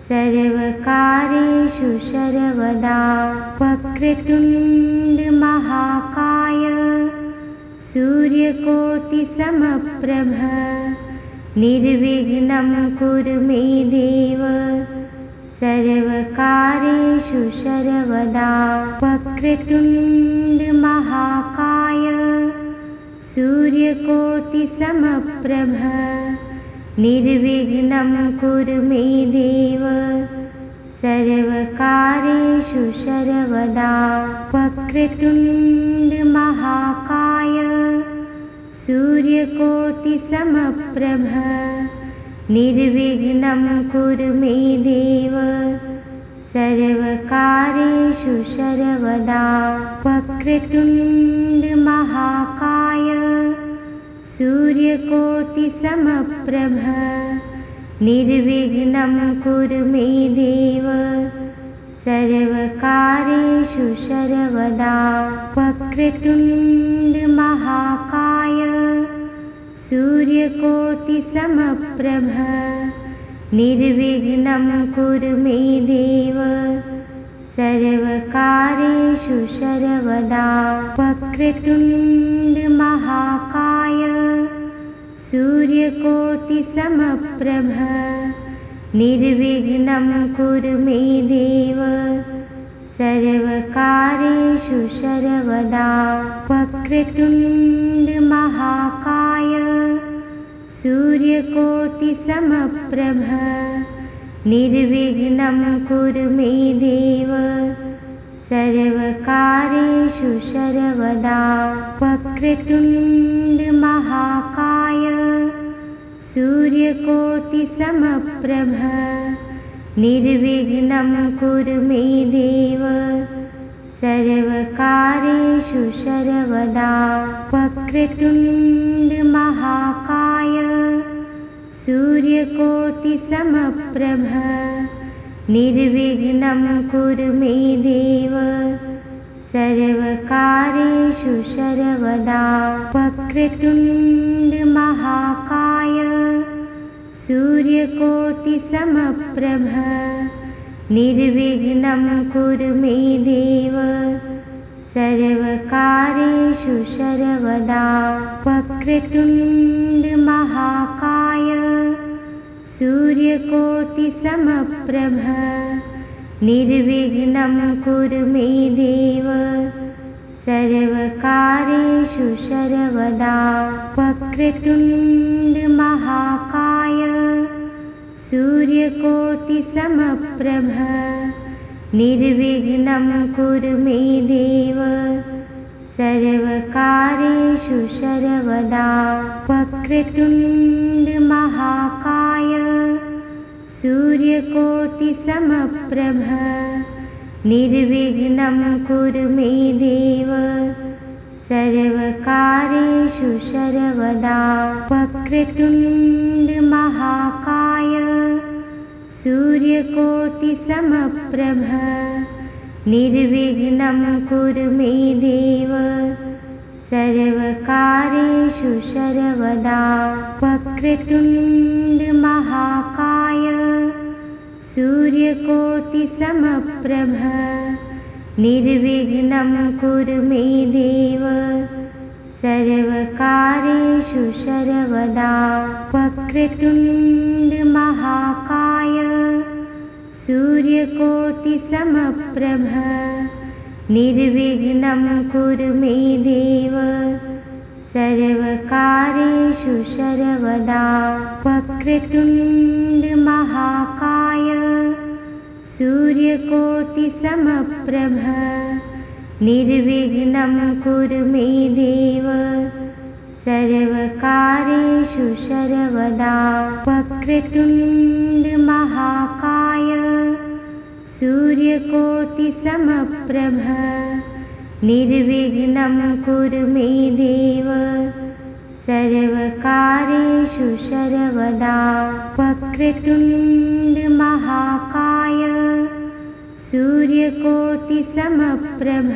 सर्वकारेषु सर्वदा वक्रतुण्ड महाकाय सूर्यकोटिसमप्रभ निर्विघ्नं कुरु मे देव सर्वकारेषु सर्वदा वक्रतुण्ड महाकाय सूर्यकोटिसमप्रभ निर्विघ्नं कुरु मे देव सर्वकारेषु सर्वदा वक्रतुण्ड महाकाय सूर्यकोटिसमप्रभ निर्विघ्नं कुरु मे देव सर्वकारेषु सर्वदा वक्रतुण्ड महाकाय महाकाय सूर्यकोटिसमप्रभ निर्विघ्नं कुरु मे देव सर्वकार्येषु सर्वदा। वक्रतुण्ड महाकाय सूर्यकोटिसमप्रभ निर्विघ्नं कुरु मे देव सर्वकार्येषु सर्वदा। वक्रतुण्ड महाकाय सूर्यकोटिसमप्रभ निर्विघ्नं कुरु मे देव सर्वकार्येषु सर्वदा। वक्रतुण्ड महाकाय सूर्यकोटिसमप्रभ निर्विघ्नं कुरु मे देव सर्वकार्येषु सर्वदा। वक्रतुण्ड महाकाय सूर्यकोटिसमप्रभ निर्विघ्नं कुरु मे देव सर्वकार्येषु सर्वदा। वक्रतुण्ड महाकाय सूर्यकोटिसमप्रभ निर्विघ्नं कुरु मे देव सर्वकार्येषु सर्वदा। वक्रतुण्ड महाकाय सूर्यकोटिसमप्रभ निर्विघ्नं कुरु मे देव सर्वकार्येषु सर्वदा। वक्रतुण्ड महाकाय सूर्यकोटिसमप्रभ निर्विघ्नं कुरु मे देव सर्वकार्येषु सर्वदा। वक्रतुण्ड महाकाय सूर्यकोटिसमप्रभ निर्विघ्नं कुरु मे देव सर्वकार्येषु सर्वदा। वक्रतुण्ड महाकाय सूर्यकोटिसमप्रभ निर्विघ्नं कुरु मे देव सर्वकार्येषु सर्वदा। वक्रतुण्ड महाकाय सूर्यकोटिसमप्रभ निर्विघ्नं कुरु मे देव सर्वकार्येषु सर्वदा। वक्रतुण्ड महाकाय सूर्यकोटिसमप्रभ निर्विघ्नं कुरु मे देव सर्वकार्येषु सर्वदा। वक्रतुण्ड महाकाय सूर्यकोटिसमप्रभ निर्विघ्नं कुरु मे देव सर्वकार्येषु सर्वदा। वक्रतुण्ड महाकाय सूर्यकोटिसमप्रभ निर्विघ्नं कुरु मे देव सर्वकार्येषु सर्वदा। वक्रतुण्ड महाकाय सूर्यकोटिसमप्रभ निर्विघ्नं कुरु मे देव सर्वकार्येषु सर्वदा। वक्रतुण्ड महाकाय सूर्यकोटिसमप्रभ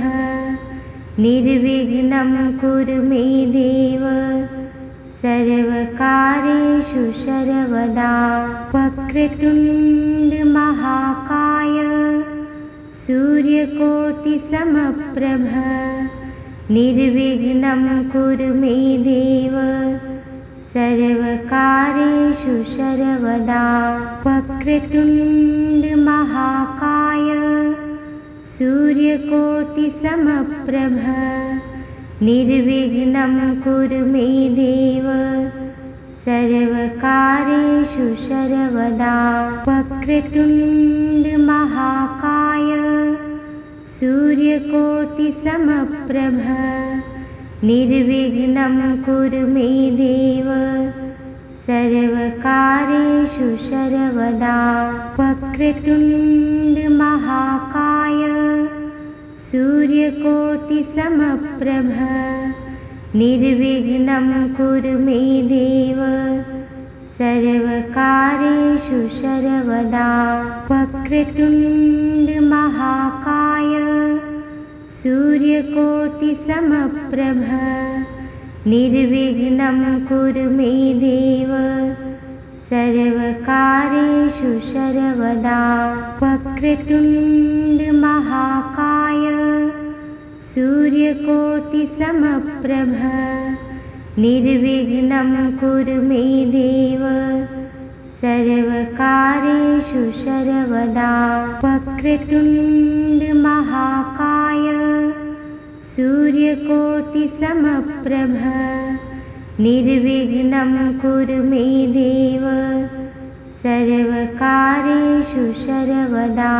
निर्विघ्नं कुरु मे देव सर्वकार्येषु सर्वदा। वक्रतुण्ड महाकाय सूर्यकोटिसमप्रभ निर्विघ्नं कुरु मे देव सर्वकार्येषु सर्वदा। वक्रतुण्ड महाकाय सूर्यकोटिसमप्रभ निर्विघ्नं कुरु मे देव सर्वकार्येषु सर्वदा। वक्रतुण्ड महाकाय सूर्यकोटिसमप्रभ निर्विघ्नं कुरु मे देव सर्वकार्येषु सर्वदा। वक्रतुण्ड महाकाय सूर्यकोटिसमप्रभ निर्विघ्नं कुरु मे देव सर्वकार्येषु सर्वदा। वक्रतुण्ड महाकाय सूर्यकोटिसमप्रभ निर्विघ्नं कुरु मे देव सर्वकार्येषु सर्वदा। वक्रतुण्ड महाकाय सूर्यकोटिसमप्रभ निर्विघ्नं कुरु मे देव सर्वकार्येषु सर्वदा। वक्रतुण्ड महाकाय सूर्यकोटिसमप्रभ निर्विघ्नं कुरु मे देव सर्वकार्येषु सर्वदा।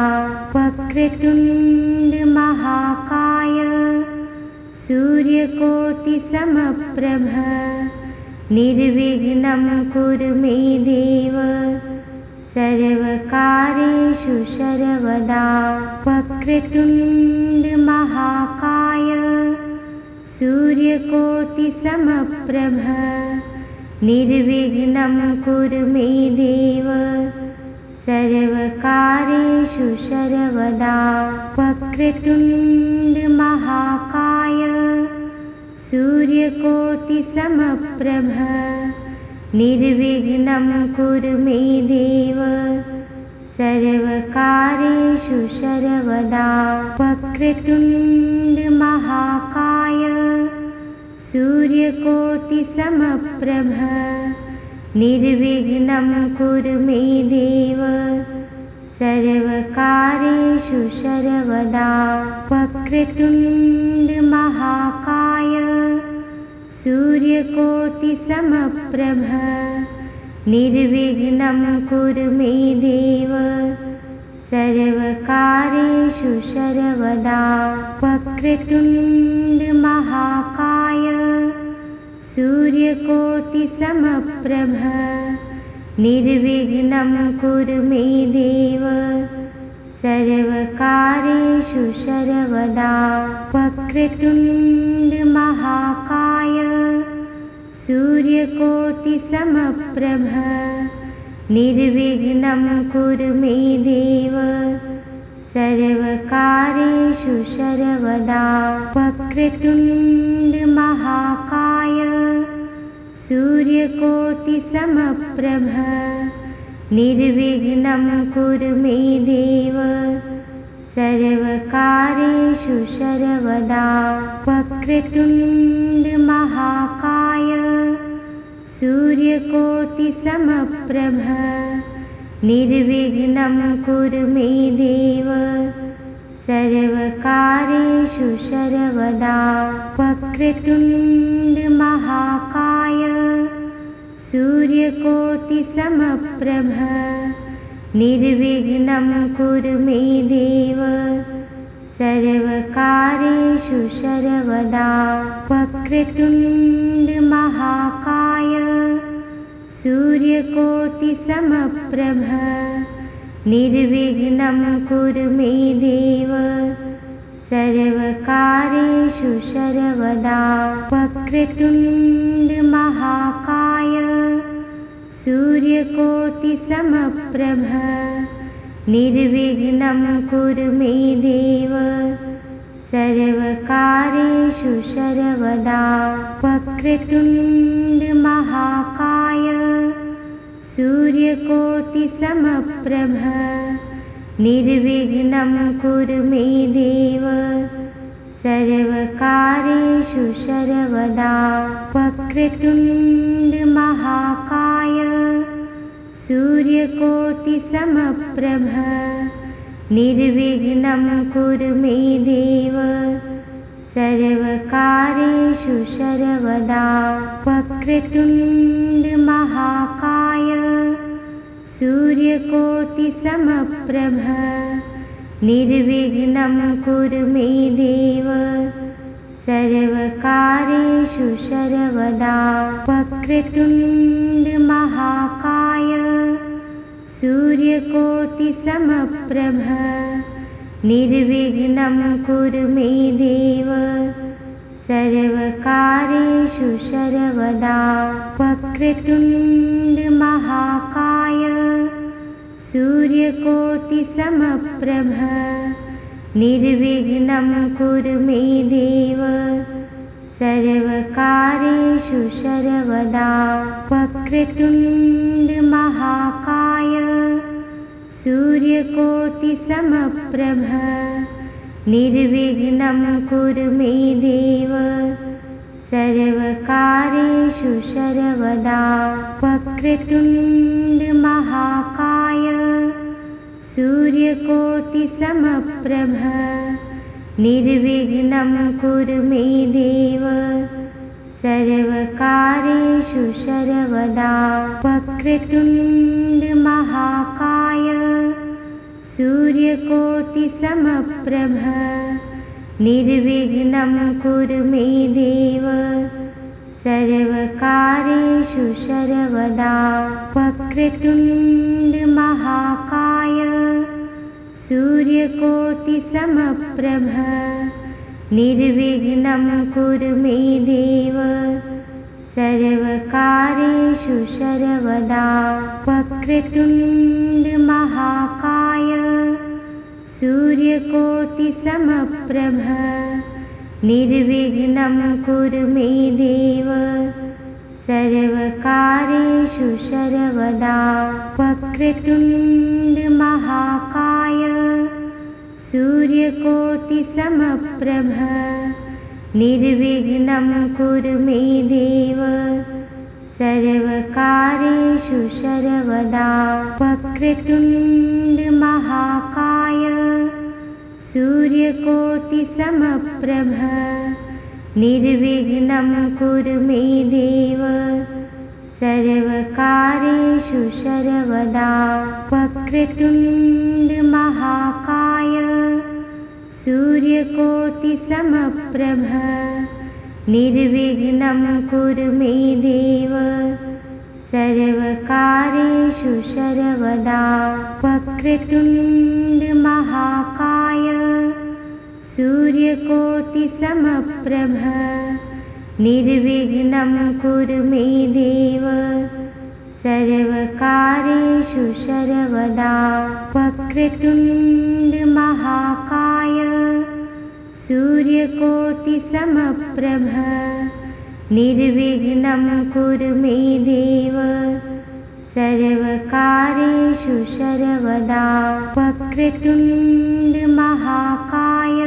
वक्रतुण्ड महाकाय सूर्यकोटिसमप्रभ निर्विघ्नं कुरु मे देव सर्वकार्येषु सर्वदा। वक्रतुण्ड महाकाय सूर्यकोटिसमप्रभ निर्विघ्नं कुरु मे देव सर्वकार्येषु सर्वदा। वक्रतुण्ड महाकाय सूर्यकोटिसमप्रभ निर्विघ्नं कुरु मे देव सर्वकार्येषु सर्वदा। वक्रतुण्ड महाकाय सूर्यकोटिसमप्रभ निर्विघ्नं कुरु मे देव सर्वकार्येषु सर्वदा। वक्रतुण्ड महाकाय सूर्यकोटिसमप्रभ निर्विघ्नं कुरु मे देव सर्वकार्येषु सर्वदा। वक्रतुण्ड महाकाय सूर्यकोटिसमप्रभ निर्विघ्नं कुरु मे देव सर्वकार्येषु सर्वदा। वक्रतुण्ड महाकाय सूर्यकोटिसमप्रभ निर्विघ्नं कुरु मे देव सर्वकार्येषु सर्वदा। वक्रतुण्ड महाकाय सूर्यकोटिसमप्रभ निर्विघ्नं कुरु मे देव सर्वकार्येषु सर्वदा। वक्रतुण्ड महाकाय सूर्यकोटिसमप्रभ निर्विघ्नं कुरु मे देव सर्वकार्येषु सर्वदा। वक्रतुण्ड महाकाय सूर्यकोटिसमप्रभ निर्विघ्नं कुरु मे देव सर्वकार्येषु सर्वदा। वक्रतुण्ड महाकाय सूर्यकोटिसमप्रभ निर्विघ्नं कुरु मे देव सर्वकार्येषु सर्वदा। वक्रतुण्ड महाकाय सूर्यकोटिसमप्रभ निर्विघ्नं कुरु मे देव सर्वकार्येषु सर्वदा। वक्रतुण्ड महाकाय सूर्यकोटिसमप्रभ निर्विघ्नं कुरु मे देव सर्वकार्येषु सर्वदा। वक्रतुण्ड महाकाय सूर्यकोटिसमप्रभ निर्विघ्नं कुरु मे देव सर्वकार्येषु सर्वदा। वक्रतुण्ड महाकाय सूर्यकोटिसमप्रभ निर्विघ्नं कुरु मे देव सर्वकार्येषु सर्वदा। वक्रतुण्ड महाकाय सूर्यकोटिसमप्रभ निर्विघ्नं कुरु मे देव सर्वकारेषु सर्वदा वक्रतुण्डमहाकाय सूर्यकोटिसमप्रभ निर्विघ्नं कुरु मे देव सर्वकारेषु सर्वदा वक्रतुण्डमहाकाय सूर्यकोटिसमप्रभ निर्विघ्नं कुरु मे देव सर्वकारेषु सर्वदा वक्रतुण्डमहाकाय सूर्यकोटिसमप्रभ निर्विघ्नं कुरु मे देव सर्वकारेषु सर्वदा वक्रतुण्डमहाकाय सूर्यकोटिसमप्रभ निर्विघ्नं कुरु मे देव सर्वकारेषु सर्वदा वक्रतुण्डमहाकाय सूर्यकोटिसमप्रभ निर्विघ्नं कुरु मे देव सर्वकारेषु सर्वदा वक्रतुण्डमहाकाय सूर्यकोटिसमप्रभ निर्विघ्नं कुरु मे देव सर्वकारेषु सर्वदा वक्रतुण्डमहाकाय सूर्यकोटिसमप्रभ निर्विघ्नं कुरु मे देव सर्वकारेषु सर्वदा वक्रतुण्डमहाकाय सूर्यकोटिसमप्रभ निर्विघ्नं कुरु मे देव सर्वकारेषु सर्वदा वक्रतुण्डमहाकाय सूर्यकोटिसमप्रभ निर्विघ्नं कुरु मे देव सर्वकारेषु सर्वदा वक्रतुण्डमहाकाय सूर्यकोटिसमप्रभ निर्विघ्नं कुरु मे देव सर्वकारेषु सर्वदा वक्रतुण्डमहाकाय सूर्यकोटिसमप्रभ निर्विघ्नं कुरु मे देव सर्वकारेषु सर्वदा वक्रतुण्डमहाकाय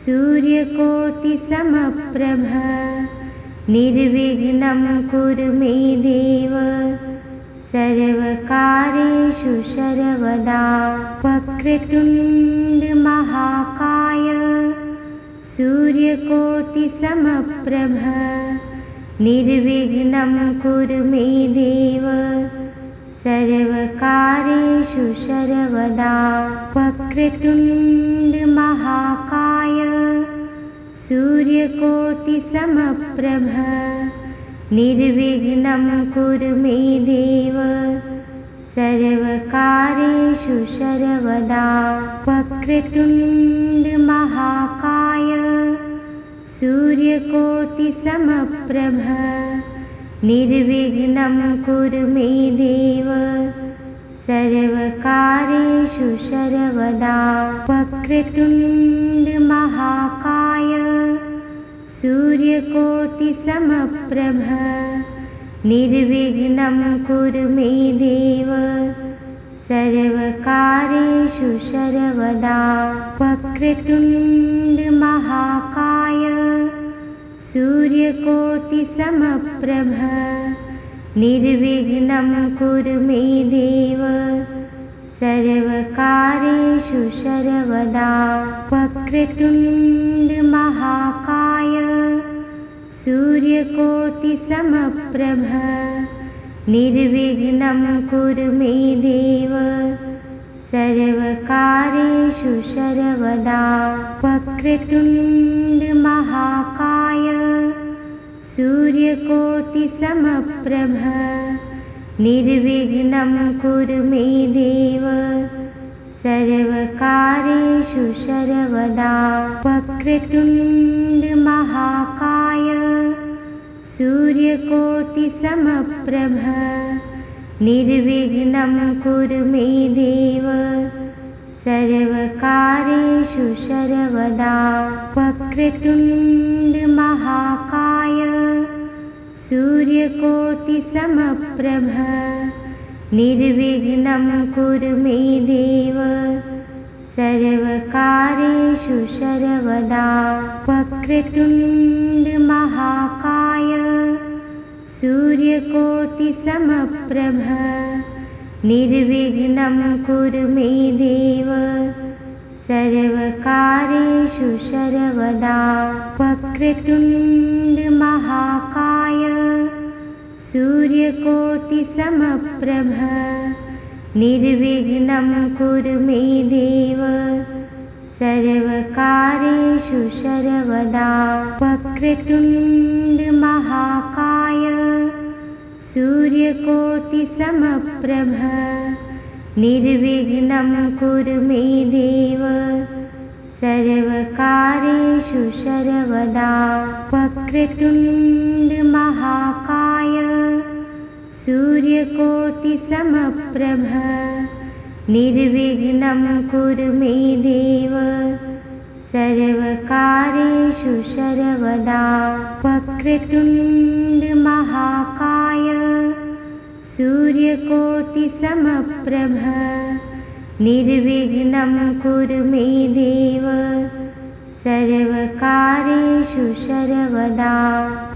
सूर्यकोटिसमप्रभ निर्विघ्नं कुरु मे देव सर्वकारेषु सर्वदा वक्रतुण्डमहाकाय सूर्यकोटिसमप्रभ निर्विघ्नं कुरु मे देव सर्वकारेषु सर्वदा वक्रतुण्डमहाकाय सूर्यकोटिसमप्रभ निर्विघ्नं कुरु मे देव सर्वकारेषु सर्वदा वक्रतुण्डमहाकाय सूर्यकोटिसमप्रभ निर्विघ्नं कुरु मे देव सर्वकारेषु सर्वदा वक्रतुण्डमहाकाय सूर्यकोटिसमप्रभ निर्विघ्नं कुरु मे देव सर्वकारेषु सर्वदा वक्रतुण्डमहाकाय सूर्यकोटिसमप्रभ निर्विघ्नं कुरु मे देव सर्वकारेषु सर्वदा वक्रतुण्डमहाकाय सूर्यकोटिसमप्रभ निर्विघ्नं कुरु मे देव सर्वकारेषु सर्वदा वक्रतुण्डमहाकाय सूर्यकोटिसमप्रभ निर्विघ्नं कुरु मे देव सर्वकारेषु सर्वदा वक्रतुण्ड महाकाय सूर्यकोटिसमप्रभ निर्विघ्नं कुरु मे देव सर्वकारेषु सर्वदा वक्रतुण्ड महाकाय सूर्यकोटिसमप्रभ निर्विघ्नं कुरु मे देव सर्वकारेषु सर्वदा वक्रतुण्ड महाकाय सूर्यकोटिसमप्रभ निर्विघ्नं कुरु मे देव सर्वकारेषु सर्वदा वक्रतुण्ड महाकाय सूर्यकोटिसमप्रभ निर्विघ्नं कुरु मे देव सर्वकारेषु सर्वदा वक्रतुण्ड महाकाय सूर्यकोटिसमप्रभ निर्विघ्नं कुरु मे देव सर्वकारेषु सर्वदा वक्रतुण्ड महाकाय सूर्यकोटिसमप्रभ निर्विघ्नं कुरु मे देव सर्वकारेषु सर्वदा वक्रतुण्ड महाकाय सूर्यकोटिसमप्रभ निर्विघ्नं कुरु मे देव सर्वकारेषु सर्वदा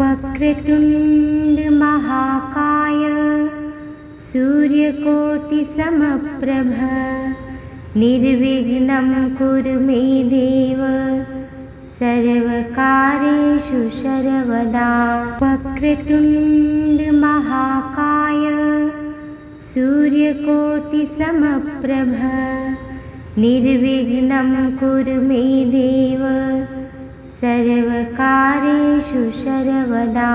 वक्रतुण्ड महाकाय सूर्यकोटिसमप्रभ निर्विघ्नं कुरु मे देव सर्वकारेषु सर्वदा वक्रतुण्ड महाकाय सूर्यकोटिसमप्रभ निर्विघ्नं कुरु मे देव सर्वकारेषु सर्वदा